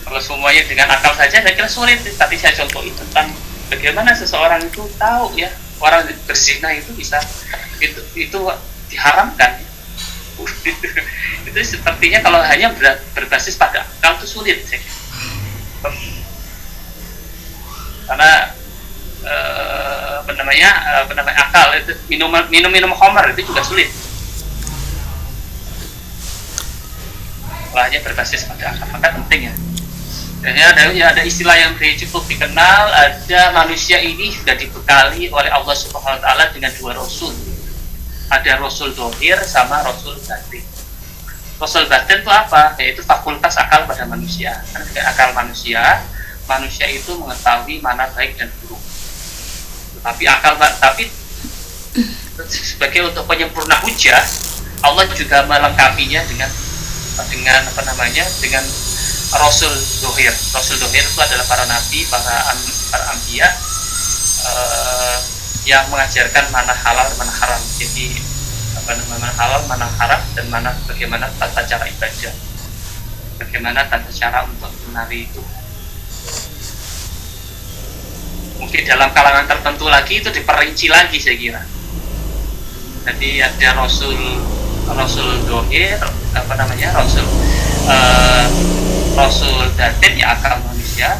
Kalau semuanya dengan akal saja saya kira sulit. Tadi saya contohin tentang bagaimana seseorang itu tahu ya orang berzina itu bisa itu diharamkan. Itu sepertinya kalau hanya berbasis pada akal itu sulit sih. Karena akal itu minum khamar itu juga sulit. Kalau hanya berbasis pada akal, maka penting ya. Dan ada istilah yang cukup dikenal, ada manusia ini sudah dibekali oleh Allah Subhanahu wa taala dengan dua rasul. Ada rasul zahir sama rasul batin. Rasul batin itu apa? Yaitu fakultas akal pada manusia. Karena dengan akal manusia itu mengetahui mana baik dan buruk. Tapi sebagai untuk penyempurna hujah, Allah juga melengkapinya dengan rasul zahir. Rasul zahir itu adalah para nabi, para anbiya yang mengajarkan mana halal, mana haram. Jadi mana halal, mana haram, dan mana bagaimana tata cara ibadah, bagaimana tata cara untuk menari itu. Mungkin dalam kalangan tertentu lagi itu diperinci lagi saya kira. Jadi ada Rasul dohir, Rasul datin ya akal manusia.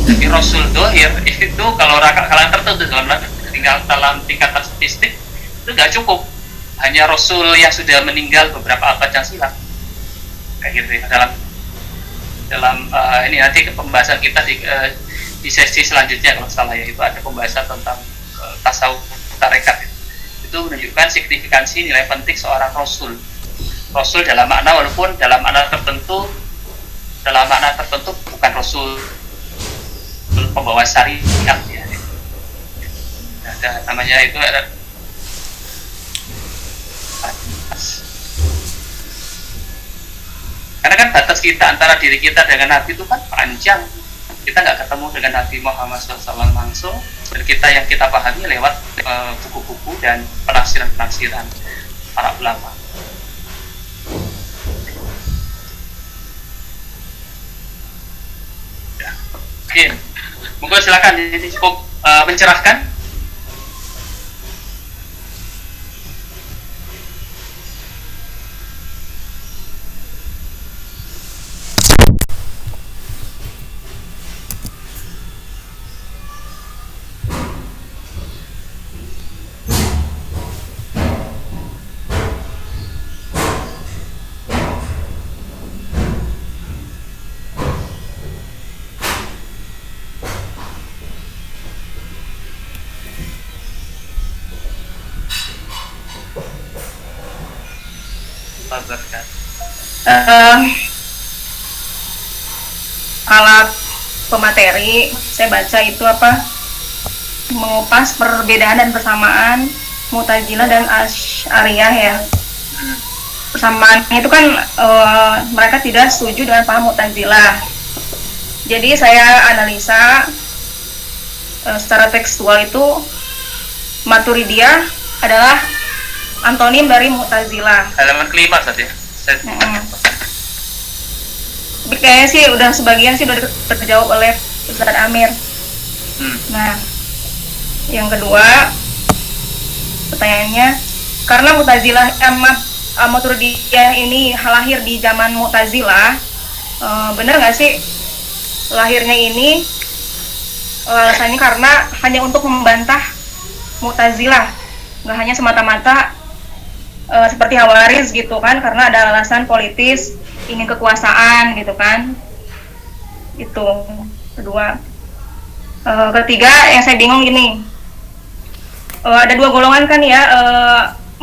Tapi Rasul dohir itu kalau kalangan tertentu dalam tingkatan statistik itu nggak cukup. Hanya Rasul yang sudah meninggal beberapa abad yang silam. Kayak gitu ya. Dalam ini nanti pembahasan kita di sesi selanjutnya kalau salah ya, itu ada pembahasan tentang tasawuf tarekat. Itu menunjukkan signifikansi nilai penting seorang rasul dalam makna, walaupun dalam makna tertentu bukan rasul pembawa syariat ya. Ada namanya itu ada karena kan batas kita antara diri kita dengan Nabi itu kan panjang. Kita nggak ketemu dengan Nabi Muhammad SAW langsung, dan yang kita pahami lewat buku-buku dan penafsiran para ulama. Ya. Oke, monggo silakan, ini cukup mencerahkan. Alat pemateri saya baca itu mengupas perbedaan dan persamaan Mu'tazilah dan Asy'ariyah ya. Persamaan itu kan mereka tidak setuju dengan paham Mu'tazilah. Jadi saya analisa secara tekstual itu Maturidiyah adalah antonim dari Mu'tazilah. Halaman kelima tadi ya. Tapi kayaknya sih udah sebagian sih udah terjawab oleh Ustaz Amir. Nah, yang kedua pertanyaannya, karena Mu'tazilah Maturidiyah ini lahir di zaman Mu'tazilah, benar nggak sih lahirnya ini alasannya karena hanya untuk membantah Mu'tazilah, nggak hanya semata-mata seperti Khawarij gitu kan, karena ada alasan politis, ingin kekuasaan gitu kan. Itu kedua. Ketiga yang saya bingung gini, ada dua golongan kan ya,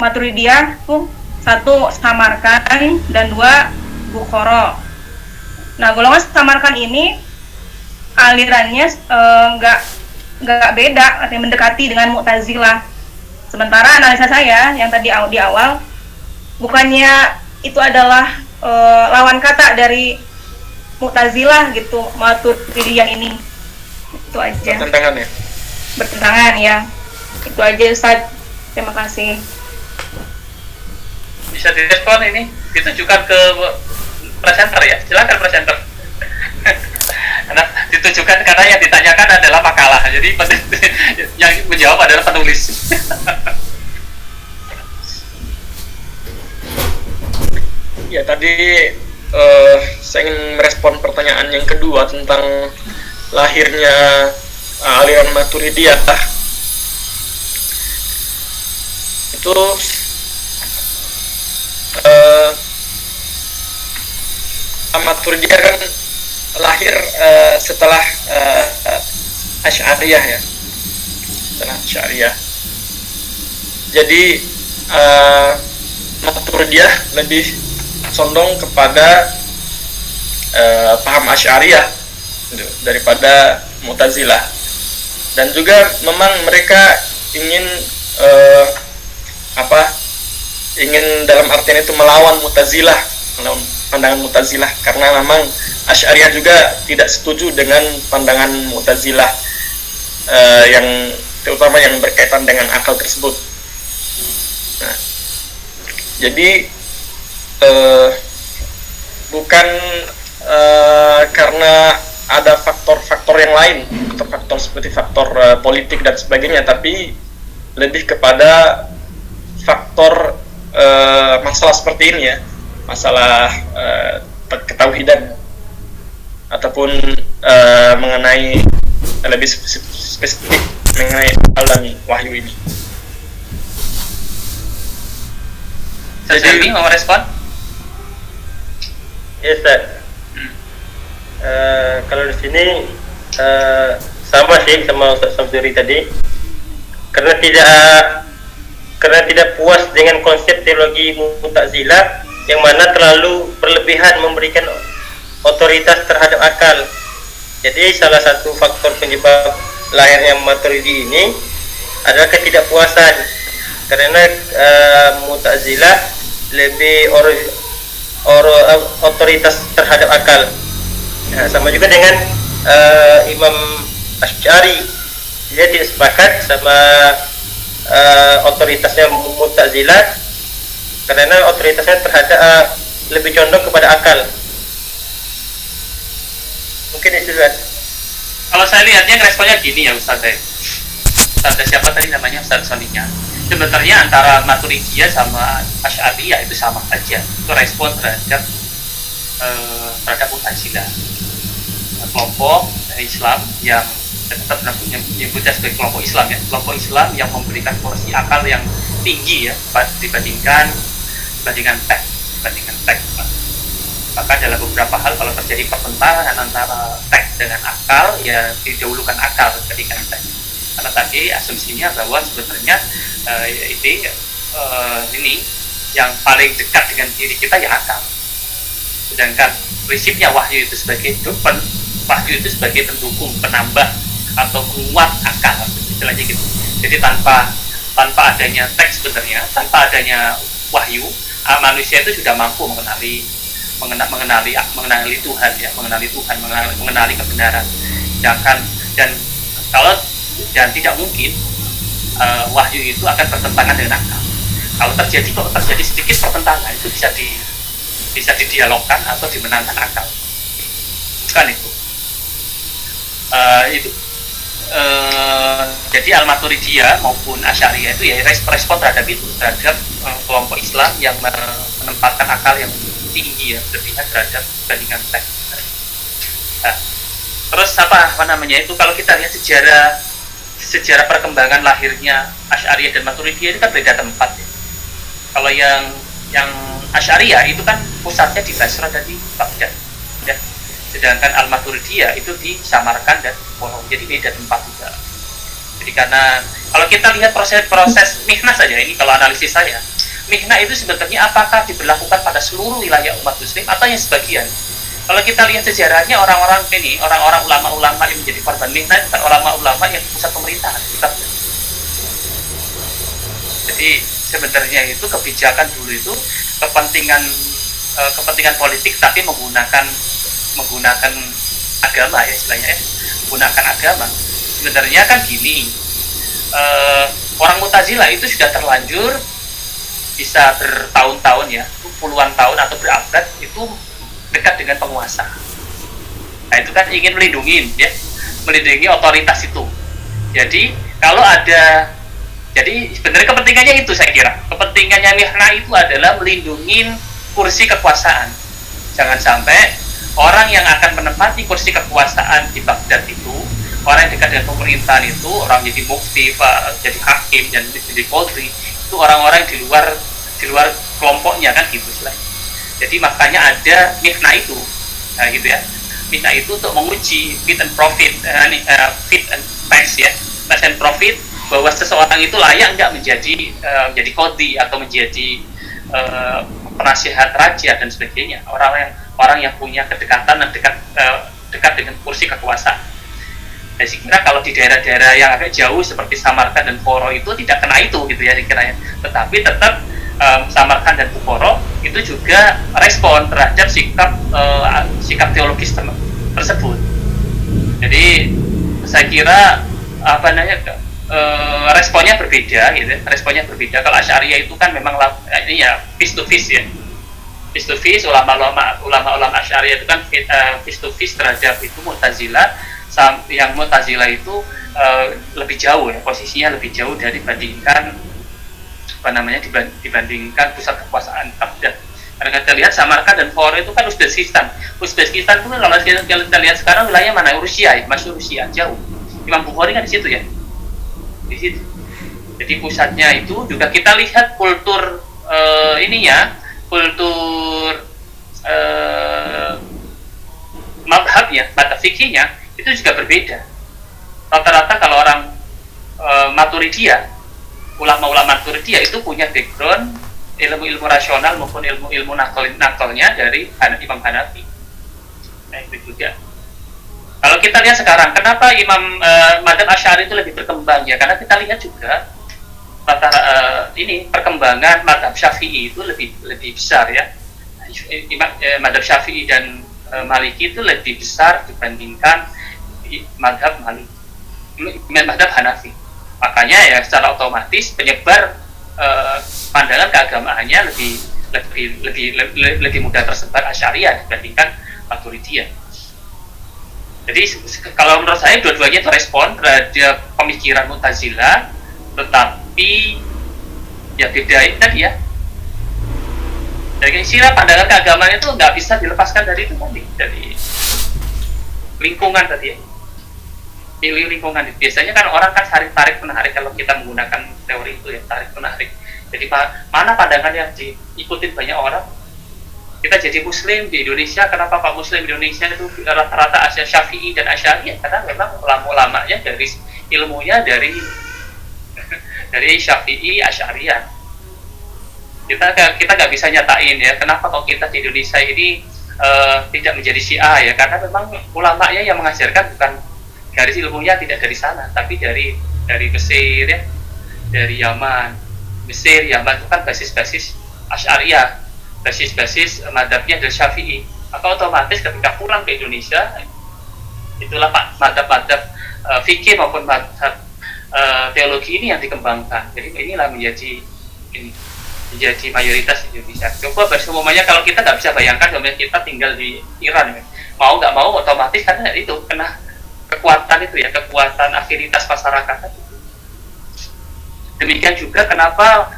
Maturidiyah tuh, satu Samarkan dan dua Bukhara. Nah, golongan Samarkan ini alirannya nggak beda, artinya mendekati dengan Mu'tazilah. Sementara analisa saya yang tadi di awal, bukannya itu adalah lawan kata dari Mu'tazilah gitu, Maturidiyah ini. Itu aja. Bertentangan ya. Itu aja Ustaz. Terima kasih. Bisa direspon ini, ditujukan ke presenter ya. Silakan presenter. Karena ditujukan karena yang ditanyakan adalah makalah. Jadi yang menjawab adalah penulis. Ya, tadi saya ingin merespon pertanyaan yang kedua tentang lahirnya aliran Maturidiyah. Itu Maturidiyah kan lahir setelah Asy'ariyah ya. Setelah Asy'ariyah. Jadi Maturidiyah lebih condong kepada paham Asy'ariyah daripada Mu'tazilah, dan juga memang mereka ingin ingin dalam artian itu melawan Mu'tazilah, melawan pandangan Mu'tazilah, karena memang Asy'ariyah juga tidak setuju dengan pandangan Mu'tazilah yang terutama yang berkaitan dengan akal tersebut. Nah, Jadi bukan karena ada faktor-faktor yang lain atau faktor seperti faktor politik dan sebagainya, tapi lebih kepada faktor masalah seperti ini ya, masalah ketauhidan ataupun mengenai lebih spesifik mengenai alam wahyu ini. Jadi mau respon? Yes, Ustaz. Kalau di sini sama sih sama Ustaz Samsuri tadi, karena tidak puas dengan konsep teologi Mu'tazilah yang mana terlalu berlebihan memberikan otoritas terhadap akal. Jadi salah satu faktor penyebab lahirnya Maturidi ini adalah ketidakpuasan, karena Mu'tazilah lebih otoritas terhadap akal. Nah, sama juga dengan Imam Asy'ari, dia tidak sepakat sama otoritasnya Mu'tazilah karena otoritasnya terhadap lebih condong kepada akal. Mungkin itu kan. Kalau saya lihatnya responnya gini ya Ustaz. Ada siapa tadi namanya Ustaz Soninya? Sebenarnya antara Maturidiyah sama Asy'ariyah itu sama aja. Itu respon terhadap Mu'tazilah, kelompok Islam yang tetap menyebutnya sebagai kelompok Islam ya, kelompok Islam yang memberikan porsi akal yang tinggi ya dibandingkan teks. Maka dalam beberapa hal kalau terjadi pertentangan antara teks dengan akal, ya didahulukan akal dibandingkan teks. Karena tadi asumsinya bahwa sebenarnya ini yang paling dekat dengan diri kita ya akal. Sedangkan prinsipnya wahyu itu sebagai wahyu itu sebagai pendukung, penambah atau penguat akal, istilahnya gitu. Jadi tanpa adanya teks sebenarnya, tanpa adanya wahyu, manusia itu sudah mampu mengenali Tuhan ya, mengenali kebenaran. Dan tidak mungkin wahyu itu akan bertentangan dengan akal. Kalau terjadi sedikit pertentangan, itu bisa didialogkan atau dimenangkan akal. Bukan itu. Jadi Al-Maturidiyah maupun Asy'ariyah itu ya respon terhadap kelompok Islam yang menempatkan akal yang tinggi ya, berpihak terhadap dibandingkan teks. Nah, terus apa namanya itu, kalau kita lihat sejarah perkembangan lahirnya Asy'ariyah dan Maturidiyah itu kan beda tempat ya. Kalau yang Asy'ariyah itu kan pusatnya di Basra dan di Baghdad ya. Sedangkan Al-Maturidiyah itu di Samarkand dan Polo, jadi beda tempat juga. Jadi karena kalau kita lihat proses mihnah saja ini, kalau analisis saya, mihnah itu sebenarnya apakah diberlakukan pada seluruh wilayah umat muslim atau yang sebagian? Kalau kita lihat sejarahnya, orang-orang ulama-ulama yang menjadi korban mihnah bukan ulama-ulama yang pusat pemerintahan. Jadi sebenarnya itu kebijakan dulu itu kepentingan politik, tapi menggunakan agama ya istilahnya ya, menggunakan agama. Sebenarnya kan gini, orang Mu'tazilah itu sudah terlanjur bisa bertahun-tahun ya, puluhan tahun atau berabad itu dekat dengan penguasa. Nah itu kan ingin melindungi otoritas itu. Jadi sebenarnya kepentingannya itu, saya kira kepentingannya mihnah itu adalah melindungi kursi kekuasaan. Jangan sampai orang yang akan menempati kursi kekuasaan di Baghdad itu, orang yang dekat dengan pemerintahan itu, orang jadi mufti, jadi hakim, dan jadi polri, itu orang-orang di luar kelompoknya kan gitu selain. Jadi makanya ada mihnah itu, nah gitu ya. Mihnah itu untuk menguji fit and pass ya, pass and profit, bahwa seseorang itu layak nggak menjadi qadhi atau menjadi penasihat raja dan sebagainya. Orang yang punya kedekatan dan dekat dengan kursi kekuasaan. Saya kira kalau di daerah-daerah yang agak jauh seperti Samarkand dan Bukhara itu tidak kena itu gitu ya kiranya. Tetapi tetap Samarkand dan Bukhara itu juga respon terhadap sikap teologis tersebut. Jadi saya kira responnya berbeda gitu. Responnya berbeda. Kalau Asy'ariyah itu kan memang ini ya face to face ya. Face to face, ulama-ulama Asy'ariyah itu kan face to face terhadap itu Mu'tazilah. Yang Mu'tazilah itu lebih jauh ya, posisinya lebih jauh dibandingkan dibandingkan pusat kekuasaan Baghdad. Karena kita lihat Samarkand dan Bukhara itu kan Uzbekistan. Uzbekistan itu kalau kita lihat sekarang wilayah mana? Rusia ya, masuk Rusia jauh. Imam Bukhari kan di situ ya. Di situ. Jadi pusatnya itu juga kita lihat kultur kultur madhabnya, madhab fikihnya itu juga berbeda. Rata-rata kalau orang Maturidiyah, ulama-ulama Maturidiyah itu punya background ilmu-ilmu rasional maupun ilmu-ilmu nakalnya dari Imam Hanafi. Nah itu juga. Kalau kita lihat sekarang, kenapa Madhab Asy'ari itu lebih berkembang ya? Karena kita lihat juga perkembangan Madhab Syafi'i itu lebih besar ya. Madhab Syafi'i dan Maliki itu lebih besar dibandingkan Madhab Hanafi. Makanya ya secara otomatis penyebar pandangan keagamaannya lebih mudah tersebar Asy'ariyah dibandingkan Maturidiyah. Jadi kalau menurut saya dua-duanya itu respon terhadap pemikiran Mu'tazilah, tetapi ya beda ini tadi ya. Jadi istilah pandangan keagamaan itu nggak bisa dilepaskan dari itu tadi, dari lingkungan tadi ya. Pilih lingkungan. Biasanya kan orang kan tarik menarik kalau kita menggunakan teori itu ya, tarik menarik. Jadi mana pandangan yang diikutin banyak orang? Kita jadi Muslim di Indonesia, kenapa Pak Muslim di Indonesia itu rata-rata Syafi'i dan Asy'ariyah? Karena memang ulama-ulamanya dari ilmunya dari Syafi'i, Asy'ariyah. Kita nggak bisa nyatain ya, kenapa kok kita di Indonesia ini tidak menjadi Syiah ya? Karena memang ulamanya yang mengajarkan bukan garis ilmunya tidak dari sana, tapi dari Mesir ya, dari Yaman. Mesir, Yaman itu kan basis-basis Asy'ariyah. Basis madhabnya dari Syafi'i, maka otomatis ketika pulang ke Indonesia itulah madhab-madhab fikih maupun madhab teologi ini yang dikembangkan. Jadi inilah menjadi mayoritas di Indonesia. Coba semuanya kalau kita nggak bisa bayangkan kita tinggal di Iran ya. Mau nggak mau otomatis karena itu kena kekuatan itu ya, kekuatan afinitas masyarakat. Demikian juga kenapa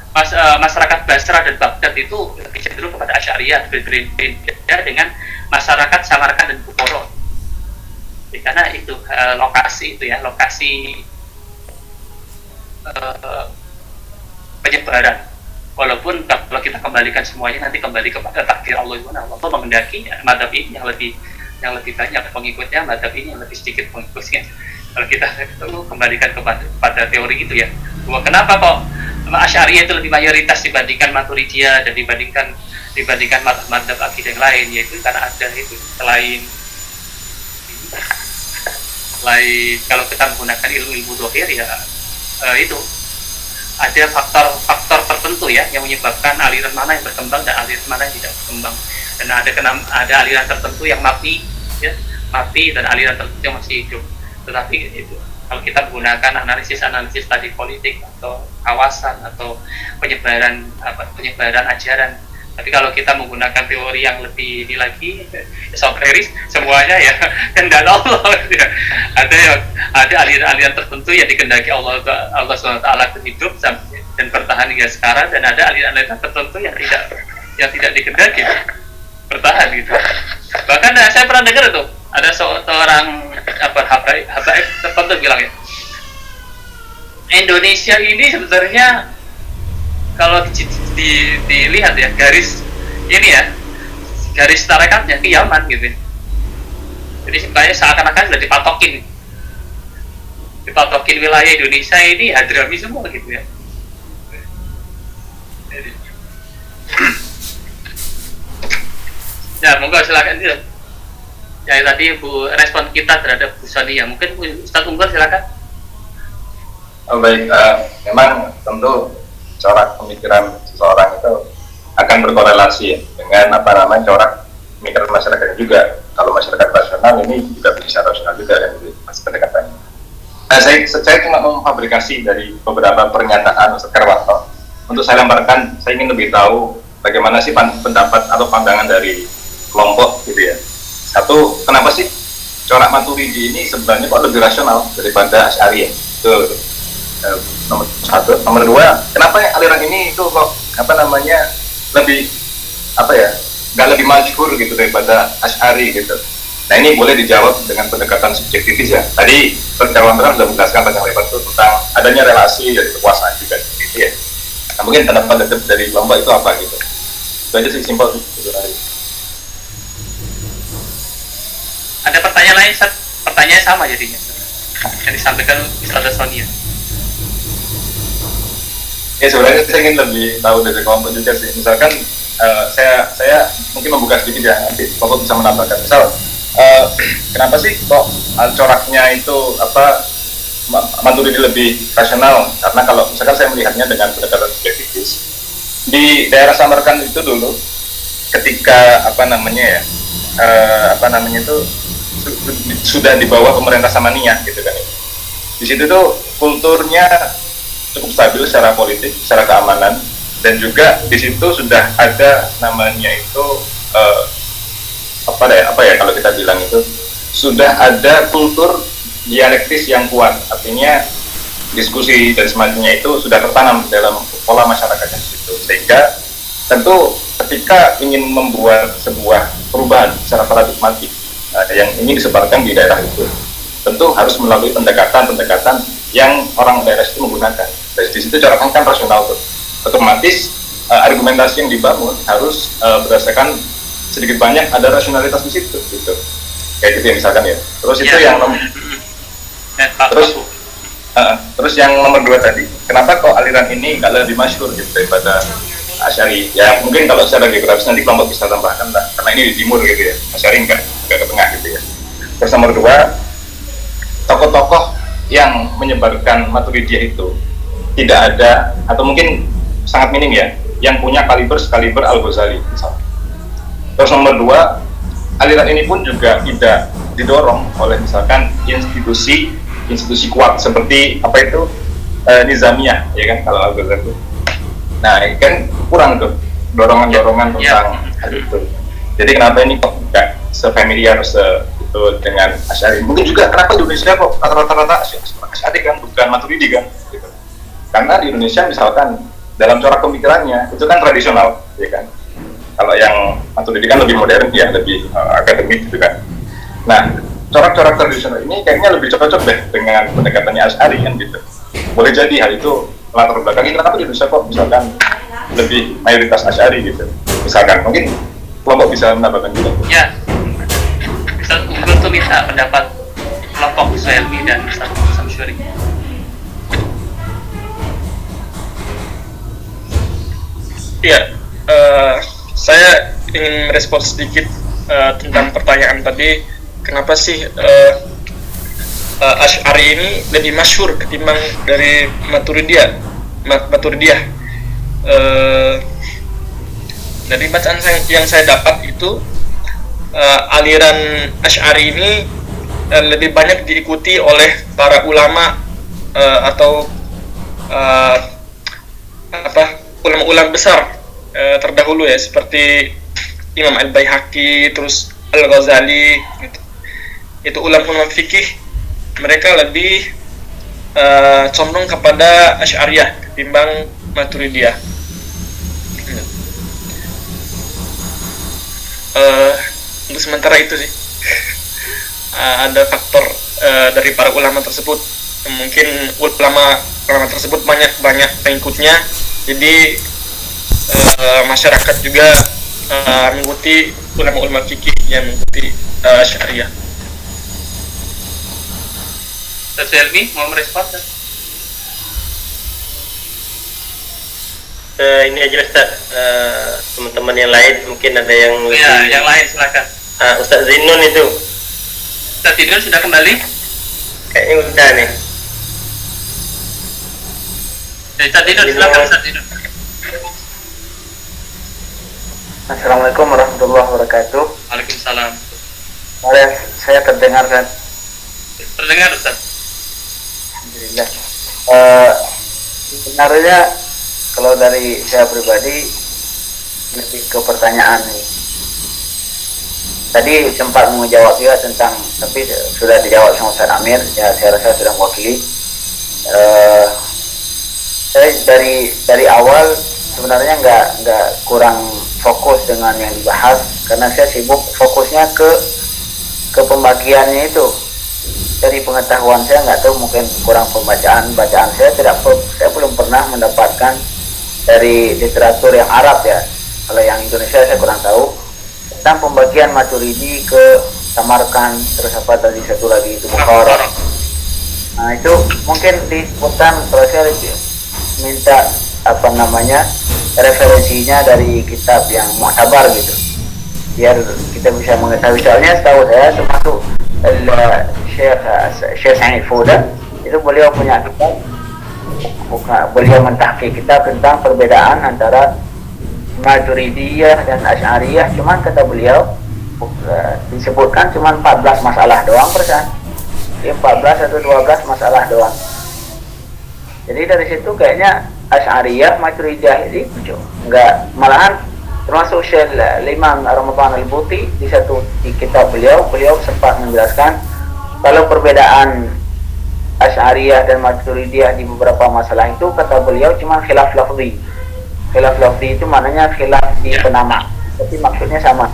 masyarakat Basra dan Baghdad itu lebih cenderung kepada Asy'ariyah berbeda dengan masyarakat Samarkand dan Bukhara. Karena itu lokasi penyebaran. Walaupun kalau kita kembalikan semuanya nanti kembali kepada takdir Allah menghendaki madhab ini yang lebih banyak pengikutnya, madhab ini yang lebih sedikit pengikutnya. Kalau kita kembalikan kepada teori itu ya, bahwa kenapa kok Asy'ariyah itu lebih mayoritas dibandingkan Maturidiyah dan dibandingkan madhab akidah yang lain, yaitu karena ada itu selain kalau kita menggunakan ilmu zahir ya itu ada faktor tertentu ya yang menyebabkan aliran mana yang berkembang dan aliran mana yang tidak berkembang, dan ada aliran tertentu yang mati dan aliran tertentu yang masih hidup. Tetapi itu kalau kita menggunakan analisis tadi politik atau kawasan atau penyebaran ajaran, tapi kalau kita menggunakan teori yang lebih ini lagi esoteris semuanya ya kehendak Allah ya. Ada aliran tertentu yang dikehendaki Allah SWT hidup dan bertahan hingga sekarang, dan ada aliran tertentu yang tidak dikehendaki bertahan gitu. Bahkan saya pernah dengar itu ada seorang habaib tertentu bilang ya, Indonesia ini sebenarnya kalau dilihat ya garis tarekatnya ke Yaman gitu. Jadi sebenarnya seakan-akan sudah dipatokin wilayah Indonesia ini Hadrami semua gitu ya. Ya, monggo silakan itu. Ya tadi Bu, respon kita terhadap Bu Sani ya, mungkin Ustaz Unggul silakan. Oh baik, memang tentu corak pemikiran seseorang itu akan berkorelasi ya, dengan corak pemikiran masyarakat juga. Kalau masyarakat rasional ini juga bisa rasional juga kan, masih pendekatannya. Saya cuma memfabrikasi dari beberapa pernyataan Ustaz Karwanto untuk saya lemparkan. Saya ingin lebih tahu bagaimana sih pendapat atau pandangan dari kelompok gitu ya. Satu, kenapa sih corak Maturidi ini sebenarnya kok lebih rasional daripada Asy'ariyah? Itu nomor satu. Nomor dua, kenapa aliran ini itu kok lebih nggak lebih masyhur gitu daripada Asy'ari gitu. Nah, ini boleh dijawab dengan pendekatan subjektifis ya. Tadi perjalanan sudah menjelaskan panjang lebar itu tentang adanya relasi dari kekuasaan juga gitu ya. Nah, mungkin pendapat dari kelompok itu apa gitu. Itu aja sih, simpel gitu. Ada pertanyaan lain, Ustaz? Pertanyaan sama jadinya yang disampaikan Ustaz Sonia. Ya, sebenarnya saya ingin lebih tahu dari kelompok juga sih. Misalkan saya mungkin membuka sedikit ya, nanti kelompok bisa menambahkan. Misal kenapa sih kok coraknya itu Maturidi lebih rasional? Karena kalau misalkan saya melihatnya dengan pendekatan subjektifis di daerah Samarkand itu dulu, ketika sudah di bawah pemerintah Samaniyah gitu kan. Di situ tuh kulturnya cukup stabil secara politik, secara keamanan, dan juga di situ sudah ada namanya itu kalau kita bilang itu sudah ada kultur dialektis yang kuat, artinya diskusi dan semacamnya itu sudah tertanam dalam pola masyarakatnya situ, sehingga tentu ketika ingin membuat sebuah perubahan secara paradigmatik yang ingin disebarkan di daerah itu, tentu harus melalui pendekatan yang orang daerah itu menggunakan. Dari situ coraknya kan rasional tuh, otomatis argumentasi yang dibangun harus berdasarkan sedikit banyak ada rasionalitas di situ gitu. Kayak gitu ya misalkan ya. Terus itu yang terus yang nomor dua tadi, kenapa kok aliran ini nggak lebih masyhur gitu daripada Asy'ari? Ya mungkin kalau secara geografis nanti kelompok bisa tambahkan lah, karena ini di timur gitu ya, Asy'ari nggak ke tengah gitu ya. Terus nomor dua, tokoh-tokoh yang menyebarkan Maturidiyah itu tidak ada, atau mungkin sangat minim ya, yang punya kaliber Al-Ghazali misalnya. Terus nomor dua, aliran ini pun juga tidak didorong oleh misalkan institusi kuat seperti Nizamiyah ya kan, kalau Al-Ghazali itu. Nah, ini kan kurang tuh dorongan tentang hal itu. Jadi kenapa ini kok nggak sefamiliar itu dengan Asy'ari? Mungkin juga kenapa di Indonesia kok rata-rata Asy'ari kan, bukan Maturidi kan gitu. Karena di Indonesia misalkan dalam corak pemikirannya itu kan tradisional ya kan. Kalau yang Maturidi kan lebih modern ya, lebih akademik gitu kan. Nah, corak-corak tradisional ini kayaknya lebih cocok deh dengan pendekatannya Asy'ari kan gitu. Boleh jadi hal itu latar belakangnya kenapa di Indonesia kok misalkan lebih mayoritas Asy'ari gitu. Misalkan mungkin kelompok bisa menambahkan juga. Ya, Ustaz Unggul tuh minta pendapat kelompok Suhaimi dan Ustaz Samsyuri. Iya, saya ingin merespon sedikit tentang pertanyaan tadi, kenapa sih Asy'ari ini lebih masyhur ketimbang dari Maturidiyah. Dari bacaan yang saya dapat itu aliran Asy'ari ini lebih banyak diikuti oleh para ulama atau ulama-ulama besar terdahulu ya, seperti Imam Al-Baihaqi, terus Al-Ghazali gitu. Itu ulama-ulama fikih, mereka lebih condong kepada Asy'ariyah ketimbang Maturidiyah. Untuk sementara itu sih ada faktor dari para ulama tersebut, mungkin ulama tersebut banyak pengikutnya, jadi masyarakat juga mengikuti ulama-ulama fikih yang mengikuti Asy'ariyah. Ustaz Helmi mau merespon? Ini aja Ustaz, teman-teman yang lain mungkin ada yang yang lain silakan. Ustaz Zinun itu. Ustaz Zinun sudah kembali? Kayaknya udah nih. Ustaz Zinun silakan Ustaz Zinun. Assalamualaikum warahmatullahi wabarakatuh. Waalaikumsalam. Boleh saya terdengar kan? Terdengar Ustaz? Alhamdulillah. Sebenarnya kalau dari saya pribadi lebih ke pertanyaan nih. Tadi sempat menjawab juga tentang, tapi sudah dijawab sama Ustaz Amir. Ya, saya rasa sudah mewakili. Saya dari awal sebenarnya nggak kurang fokus dengan yang dibahas karena saya sibuk fokusnya ke pembagiannya itu. Dari pengetahuan saya nggak tahu, mungkin kurang bacaan saya saya belum pernah mendapatkan dari literatur yang Arab ya. Kalau yang Indonesia saya kurang tahu tentang pembagian Maturidi ke Samarkand, terus apa tadi satu lagi itu Bukhara. Nah itu mungkin disebutkan, kalau saya minta referensinya dari kitab yang mu'tabar gitu, biar kita bisa mengetahui. Soalnya setahu saya termasuk Syekh Sa'id Fauda itu beliau punya kitab, beliau mentahqiq kitab tentang perbedaan antara Maturidiyah dan Asy'ariyah. Cuman kata beliau disebutkan cuman 14 masalah doang persen, 14 atau 12 masalah doang. Jadi dari situ kayaknya Asy'ariyah, Maturidiyah ini enggak, malahan termasuk Syekh Imam Ramadan Al-Buti di kitab beliau sempat menjelaskan kalau perbedaan Asy'ariyah dan Maturidiyah di beberapa masalah itu, kata beliau cuma khilaf lafzi. Khilaf lafzi itu maknanya khilaf di penama, tapi maksudnya sama.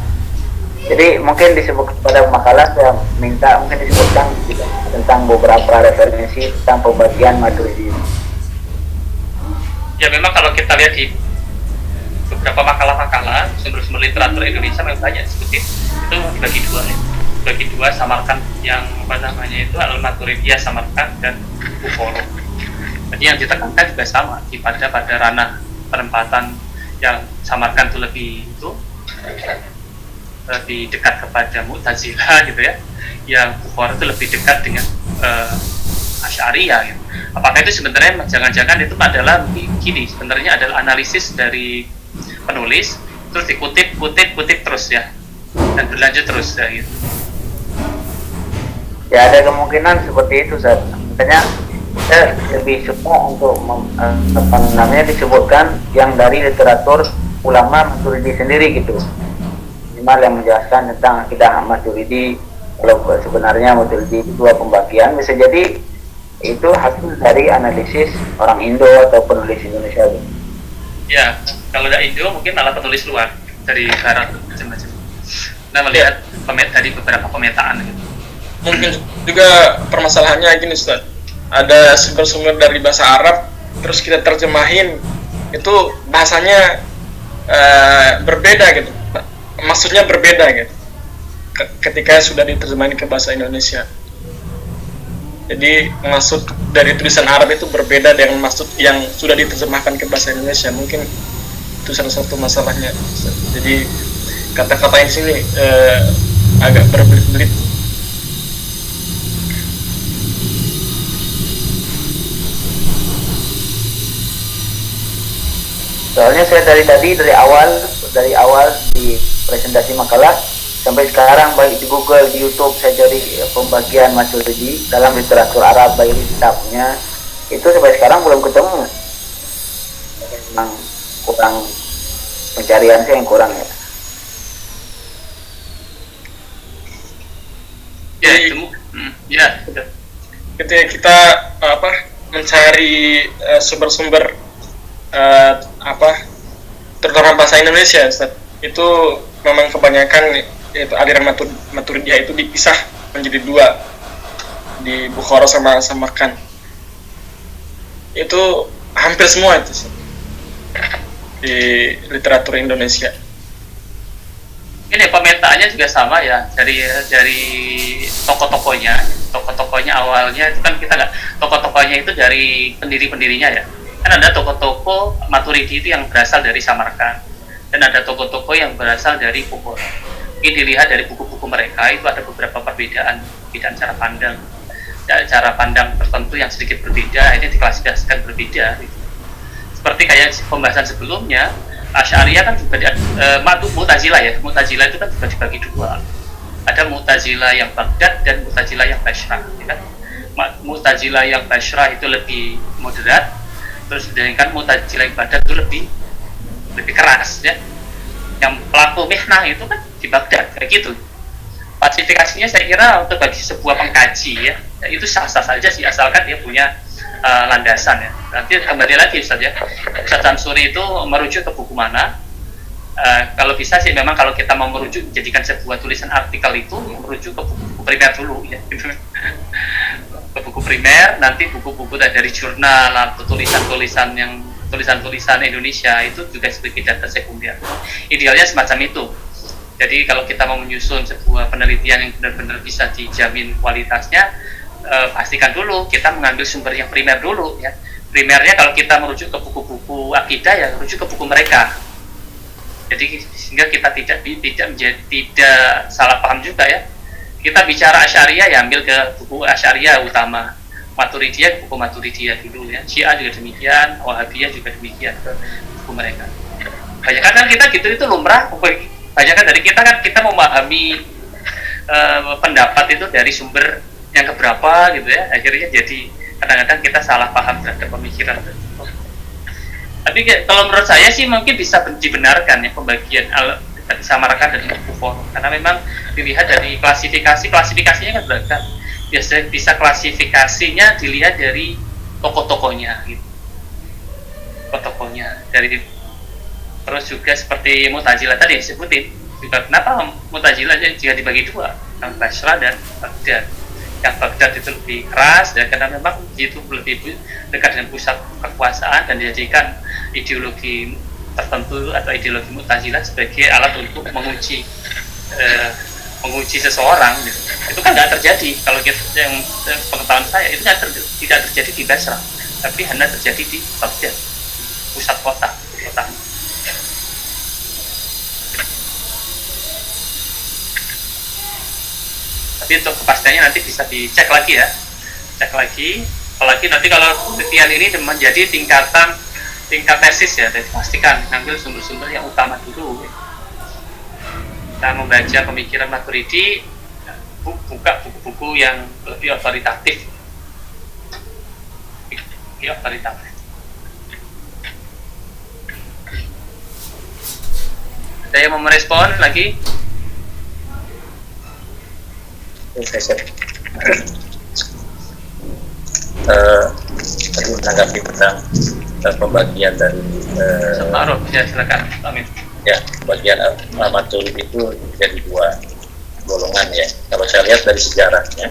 Jadi mungkin disebut pada makalah saya minta mungkin disebutkan tentang beberapa referensi tentang pembagian Maturidi. Ya memang kalau kita lihat di beberapa makalah-makalah sumber-sumber literatur Indonesia memang banyak seperti itu dibagi dua ya. Bagi dua, Samarkand yang itu Al-Maturidiyah Samarkand dan Bukhara. Jadi yang ditekankan juga sama pada ranah penempatan, yang Samarkand itu lebih dekat kepada Mu'tazilah gitu ya, yang Bukhara itu lebih dekat dengan Asy'ariyah gitu. Apakah itu sebenarnya jangan-jangan itu adalah gini, sebenarnya adalah analisis dari penulis terus dikutip terus ya, dan berlanjut terus ya gitu. Ya ada kemungkinan seperti itu, Ustaz. Makanya saya lebih suka untuk disebutkan yang dari literatur ulama Maturidi sendiri gitu, minimal yang menjelaskan tentang akidah Maturidi. Kalau sebenarnya Maturidi itu dua pembagian, bisa jadi itu hasil dari analisis orang Indo atau penulis Indonesia gitu. Ya, kalau dari Indo mungkin malah penulis luar dari barat macam-macam. Nah, melihat dari beberapa pemetaan gitu. Mungkin juga permasalahannya gini, Ustaz. Ada sumber-sumber dari bahasa Arab, terus kita terjemahin, itu bahasanya berbeda gitu. Maksudnya berbeda gitu. Ketika sudah diterjemahin ke bahasa Indonesia. Jadi maksud dari tulisan Arab itu berbeda dengan maksud yang sudah diterjemahkan ke bahasa Indonesia. Mungkin itu salah satu masalahnya. Jadi kata-kata yang di sini agak berbelit-belit. Soalnya saya dari awal di presentasi makalah sampai sekarang, baik di Google, di YouTube, saya cari pembagian Maturidi dalam literatur Arab, baik di kitabnya itu sampai sekarang belum ketemu. Memang kurang, pencarian saya yang kurang ya. Ya itu, ya. Ketika kita mencari sumber-sumber terutama bahasa Indonesia, Ustaz, itu memang kebanyakan itu aliran Maturidiyah itu dipisah menjadi dua di Bukhara sama Samarkand. Itu hampir semua itu, Ustaz, di literatur Indonesia. Ini pemetaannya juga sama ya, dari tokoh-tokohnya awalnya itu kan kita nggak, tokoh-tokohnya itu dari pendirinya ya. Kan ada tokoh-tokoh Maturidi itu yang berasal dari Samarkand, dan ada tokoh-tokoh yang berasal dari Bukhara. Mungkin dilihat dari buku-buku mereka itu ada beberapa perbedaan cara pandang tertentu yang sedikit berbeda, ini diklasifikasikan berbeda gitu. Seperti kayak pembahasan sebelumnya, Asy'ariyah kan juga Mu'tazilah ya. Mu'tazilah itu kan juga dibagi dua. Ada Mu'tazilah yang Baghdad dan Mu'tazilah yang Bashrah, ya kan? Mu'tazilah yang Bashrah itu lebih moderat, terus sedangkan Mu'tazilah yang Baghdad itu lebih keras ya. Yang pelaku mihnah itu kan di Baghdad kayak gitu. Klasifikasinya saya kira untuk bagi sebuah pengkaji ya itu sah-sah saja sih, asalkan dia punya landasan ya. Nanti kembali lagi Ustaz ya, Ustaz Samsuri itu merujuk ke buku mana? Kalau bisa sih memang kalau kita mau merujuk menjadikan sebuah tulisan artikel itu merujuk ke buku primer dulu ya. Ke buku primer, nanti buku-buku dari jurnal atau tulisan-tulisan Indonesia itu juga sebagai data sekunder. Idealnya semacam itu. Jadi kalau kita mau menyusun sebuah penelitian yang benar-benar bisa dijamin kualitasnya, pastikan dulu kita mengambil sumber yang primer dulu ya. Primernya kalau kita merujuk ke buku-buku akidah ya merujuk ke buku mereka. Jadi sehingga kita tidak salah paham juga ya. Kita bicara Asy'ariyah ya ambil ke buku Asy'ariyah utama. Maturidiyah buku Maturidiyah dulu ya. Syiah juga demikian, Wahabiyah juga demikian ke buku mereka. Banyak kan kita gitu itu lumrah. Banyak kan dari kita kan kita memahami pendapat itu dari sumber yang keberapa gitu ya. Akhirnya jadi kadang-kadang kita salah paham terhadap pemikiran. Tapi kalau menurut saya sih mungkin bisa dibenarkan ya pembagian disamarkan dan kufur, karena memang dilihat dari klasifikasinya kan beragam. Biasanya bisa klasifikasinya dilihat dari tokoh-tokohnya gitu. Tokoh-tokohnya dari terus juga seperti Mu'tazilah tadi disebutin juga, kenapa Mu'tazilah jika dibagi dua, yang Bashrah dan Baghdad. Yang Baghdad itu lebih keras dan karena memang itu lebih dekat dengan pusat kekuasaan dan dijadikan ideologi tertentu atau ideologi Mu'tazilah sebagai alat untuk menguji seseorang gitu. Itu kan tidak terjadi kalau kita, yang pengetahuan saya itu tidak terjadi di Basrah, tapi hanya terjadi di Baghdad, pusat kota. Tapi untuk kepastiannya nanti bisa dicek lagi ya, apalagi nanti kalau penelitian ini menjadi tingkat tesis ya, jadi pastikan ambil sumber-sumber yang utama dulu. Kita membaca pemikiran Maturidi, buka buku-buku yang lebih otoritatif. Ada yang mau merespon lagi? Tadi menanggapi tentang pembagian dari Separuh, ya silakan Amin. Ya, bagian Maturidi itu jadi dua golongan ya. Kalau saya lihat dari sejarahnya,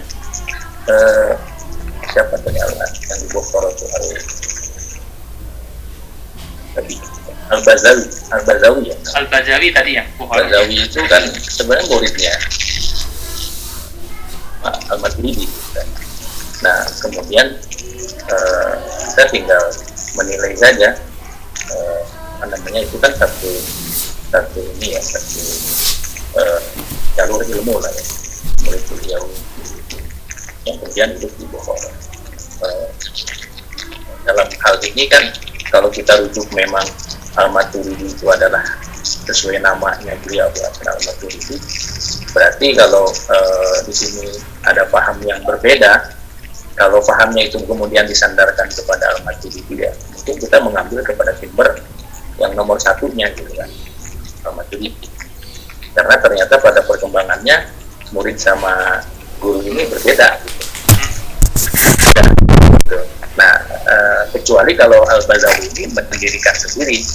siapa tadi yang di Bukhara itu Al-Bazawi ya. Al-Bazawi tadi ya. Al-Bazawi itu kan sebenarnya muridnya Al-Maturidi kan. Nah kemudian kita tinggal menilai saja itu kan satu jalur ilmu lah ya, murid beliau yang kemudian hidup di Bukhara. Dalam hal ini kan kalau kita rujuk memang Al-Maturidi itu adalah sesuai namanya beliau Al-Maturidi, berarti kalau di sini ada paham yang berbeda. Kalau pahamnya itu kemudian disandarkan kepada Al-Maturidi ya, mungkin kita mengambil kepada sumber yang nomor satunya gitu kan, Al-Maturidi. Karena ternyata pada perkembangannya murid sama guru ini berbeda gitu. Nah, kecuali kalau Al-Bazawi ini mendirikan sendiri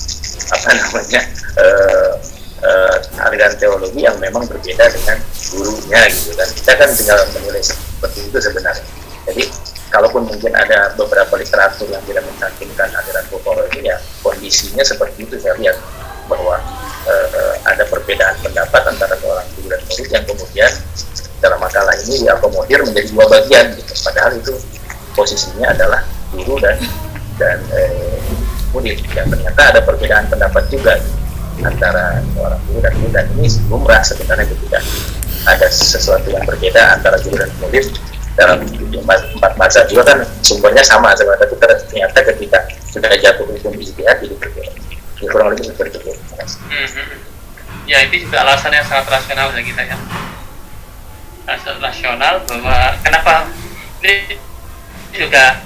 aliran teologi yang memang berbeda dengan gurunya gitu kan. Kita kan tinggal menilai seperti itu sebenarnya. Jadi kalaupun mungkin ada beberapa literatur yang tidak mencantumkan aliran Bukhara ini ya, kondisinya seperti itu saya lihat bahwa ada perbedaan pendapat antara seorang guru dan murid yang kemudian dalam makalah ini diakomodir menjadi dua bagian gitu. Padahal itu posisinya adalah guru dan murid. Dan ternyata ada perbedaan pendapat juga antara seorang guru dan murid, dan ini lumrah sebenarnya ketika ada sesuatu yang berbeda antara guru dan murid. Dalam 4 mazhab juga kan sumbernya sama sebenarnya, tapi ternyata ketika sudah jatuh hukum ijtihad jadi berbeda. Ini kurang lebih seperti itu. Ya itu juga alasan yang sangat rasional bagi kita ya. Alasan rasional bahwa kenapa ini juga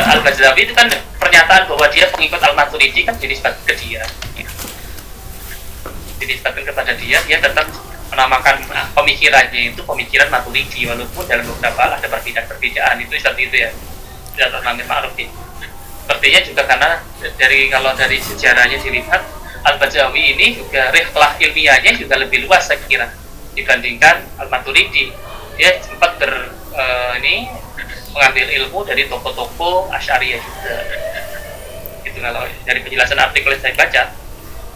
Al-Bazawi itu kan pernyataan bahwa dia pengikut Al-Maturidi kan dinisbatkan ke dia, dinisbatkan kepada dia tetap menamakan pemikirannya itu pemikiran Maturidi, walaupun dalam beberapa hal ada perbedaan itu seperti itu ya, tidak Amir Ma'ruf ini. Sepertinya juga karena kalau dari sejarahnya dilihat, Al-Bazawi ini juga rihlah ilmiahnya juga lebih luas saya kira dibandingkan Al-Maturidi. Dia sempat mengambil ilmu dari tokoh-tokoh Asy'ariyah juga. Itu kalau dari penjelasan artikel yang saya baca,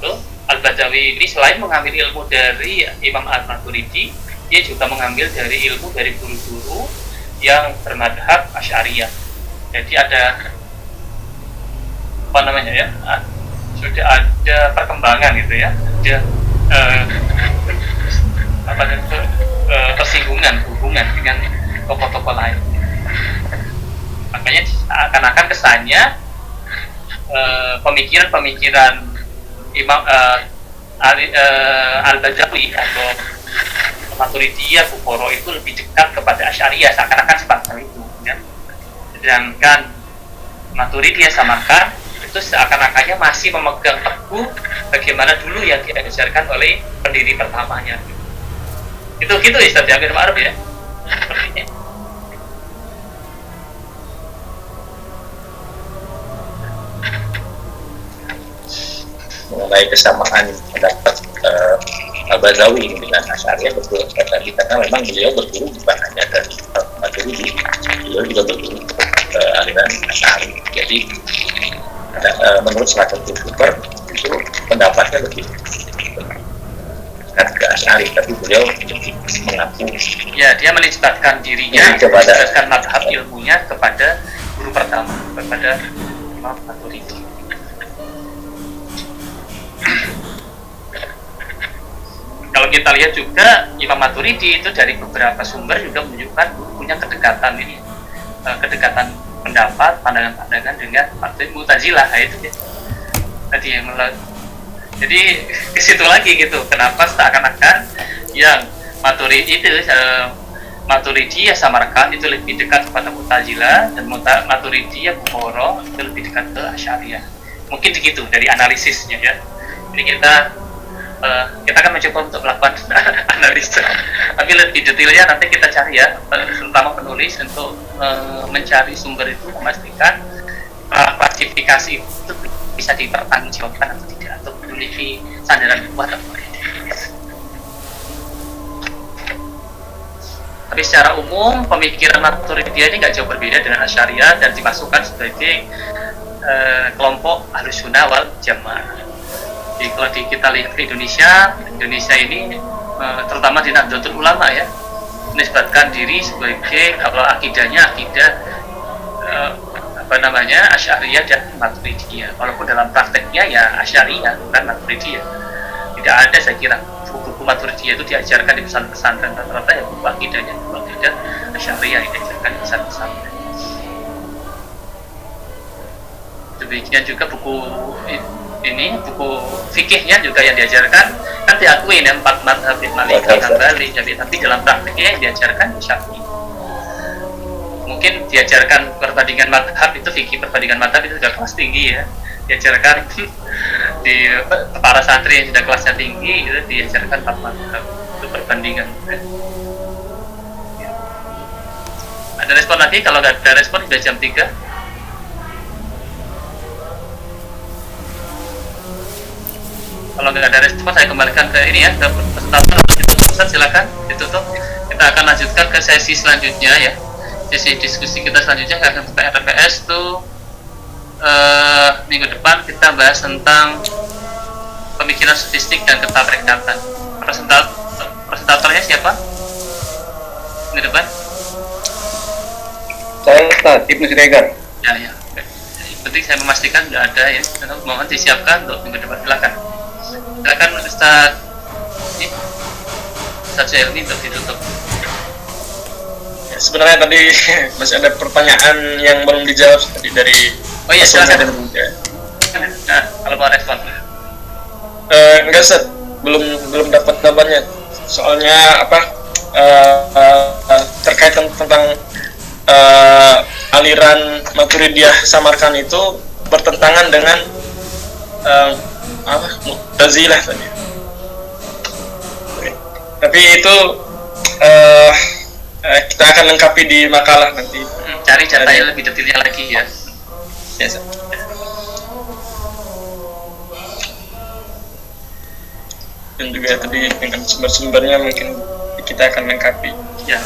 tuh Al-Bazawi ini selain mengambil ilmu dari Imam Al-Maturidi, dia juga mengambil dari ilmu dari guru-guru yang bermadhab Asy'ariyah. Jadi ada sudah ada perkembangan gitu ya, ada persinggungan hubungan dengan tokoh-tokoh lain. Makanya akan kesannya pemikiran Imam Al-Bazawi atau Maturidiyah Bukhara itu lebih dekat kepada Asy'ariyah, seakan-akan seperti itu ya. Sedangkan Maturidiyah Samarkand itu seakan-akannya masih memegang teguh bagaimana dulu yang diajarkan oleh pendiri pertamanya. Itu gitu Ustaz Amir Ma'ruf ya. Sepertinya. Mengenai kesamaan pendapat Al-Bazawi dengan Asy'ariyah betul tadi, karena memang beliau berguru bukan hanya dari Maturidi, beliau juga berguru aliran Asy'ari. Jadi menurut salah satu youtuber itu pendapatnya lebih ke Asy'ari, tapi beliau mengaku ya dia menisbatkan dirinya, menisbatkan madhab ilmunya kepada guru pertama, kepada Imam Maturidi. Kalau kita lihat juga Imam Maturidi itu dari beberapa sumber juga menunjukkan punya kedekatan pendapat, pandangan-pandangan dengan Mu'tazilah itu ya. Jadi ke situ lagi gitu. Kenapa seakan-akan yang Maturidiyah Samarkand itu lebih dekat kepada Mu'tazilah dan Maturidiyah Bukhara itu lebih dekat ke Asy'ariyah. Mungkin begitu dari analisisnya ya. Ini kita akan mencoba untuk melakukan analisa, tapi lebih detailnya nanti kita cari ya, terutama penulis untuk mencari sumber itu, memastikan klasifikasi itu bisa dipertanggungjawabkan atau tidak, atau memiliki sandaran kuat atau tidak. Tapi secara umum pemikiran Maturidiyah ini nggak jauh berbeda dengan Asy'ariyah dan dimasukkan sebagai kelompok Ahlus Sunnah wal Jamaah. Jadi kalau kita lihat di Indonesia ini terutama di Nahdlatul Ulama ya, menisbatkan diri sebagai kalau akidahnya akidah Asy'ariyah dan Maturidiyah. Walaupun dalam prakteknya ya Asy'ariyah bukan Maturidiyah. Tidak ada saya kira buku Maturidiyah itu diajarkan di pesantren-pesantren, rata-rata ya buku akidahnya buku akidah Asy'ariyah yang diajarkan di pesantren. Demikian juga buku fikihnya juga yang diajarkan kan diakui ya, 4 mazhab Maliki, Hambali, tapi dalam praktiknya yang diajarkan Syafi'i. Mungkin diajarkan perbandingan mazhab itu, fikih perbandingan mazhab itu sudah kelas tinggi ya, diajarkan di para santri yang sudah kelasnya tinggi itu diajarkan 4 mazhab itu perbandingan. Ada respon lagi? Kalau nggak ada respon sudah jam 3. Kalau nggak ada respon, saya kembalikan ke ini ya, ke presentator. Ustaz silakan ditutup. Kita akan lanjutkan ke sesi selanjutnya ya. Sesi diskusi kita selanjutnya akan tentang RPS tuh minggu depan kita bahas tentang pemikiran statistik dan keterikatan. Presentatornya siapa? Minggu depan? Saya Ustaz Ibnu Siregar. Ya. Penting saya memastikan sudah ada ya. Mohon disiapkan untuk minggu depan. Silakan Ustaz Syelmi untuk ditutup. Ya, sebenarnya tadi masih ada pertanyaan yang belum dijawab tadi dari. Oh iya silakan. Nah, kalau mau respon. Enggak Ustaz, belum dapat jawabannya. Soalnya terkait tentang aliran Maturidiyah Samarkand itu bertentangan dengan Mu'tazilah tadi. Tapi itu kita akan lengkapi di makalah nanti. Cari datanya lebih detailnya lagi ya. Yes. Dan juga tadi dengan sumber-sumbernya mungkin kita akan lengkapi. Ya.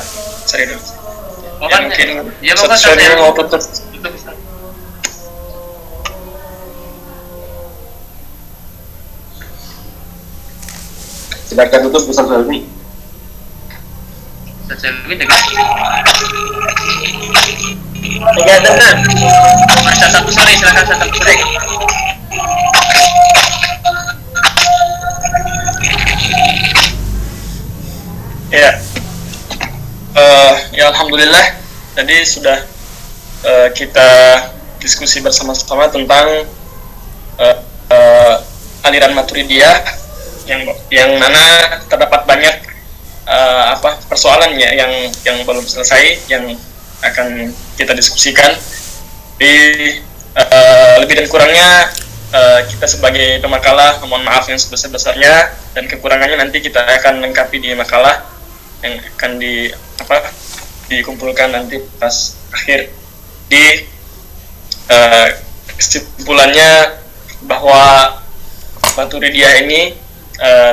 Cari dulu. Mungkin ya sesuatu yang mau tutup. Silakan tutup Ustaz Helmi. Ustaz Helmi dengan Tiga dengar. Ustaz Abu Sari, silakan Ustaz Abu Sari. Ya. Ya alhamdulillah tadi sudah kita diskusi bersama-sama tentang aliran Maturidiyah yang mana terdapat banyak persoalannya yang belum selesai yang akan kita diskusikan. Lebih dan kurangnya kita sebagai pemakalah mohon maaf yang sebesar-besarnya, dan kekurangannya nanti kita akan lengkapi di makalah yang akan dikumpulkan nanti pas akhir. Di kesimpulannya bahwa Maturidiyah ini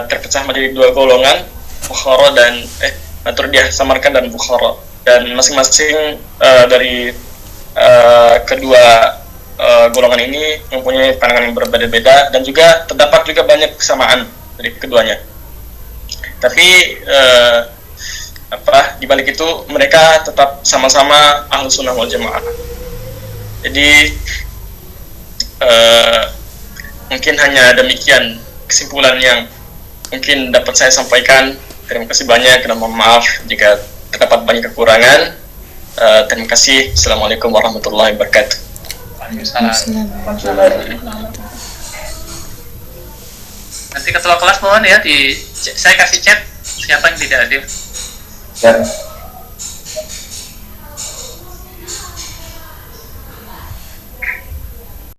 terpecah menjadi dua golongan, Bukhara dan Maturidiyah Samarkand dan Bukhara, dan masing-masing dari kedua golongan ini mempunyai pandangan yang berbeda-beda, dan juga terdapat juga banyak kesamaan dari keduanya. Tapi di balik itu mereka tetap sama-sama Ahlus Sunnah wal Jamaah. Jadi mungkin hanya demikian kesimpulan yang mungkin dapat saya sampaikan. Terima kasih banyak dan mohon maaf jika terdapat banyak kekurangan. Terima kasih. Assalamualaikum warahmatullahi wabarakatuh. Nanti ketua kelas mohon ya saya kasih chat siapa yang tidak hadir. Dan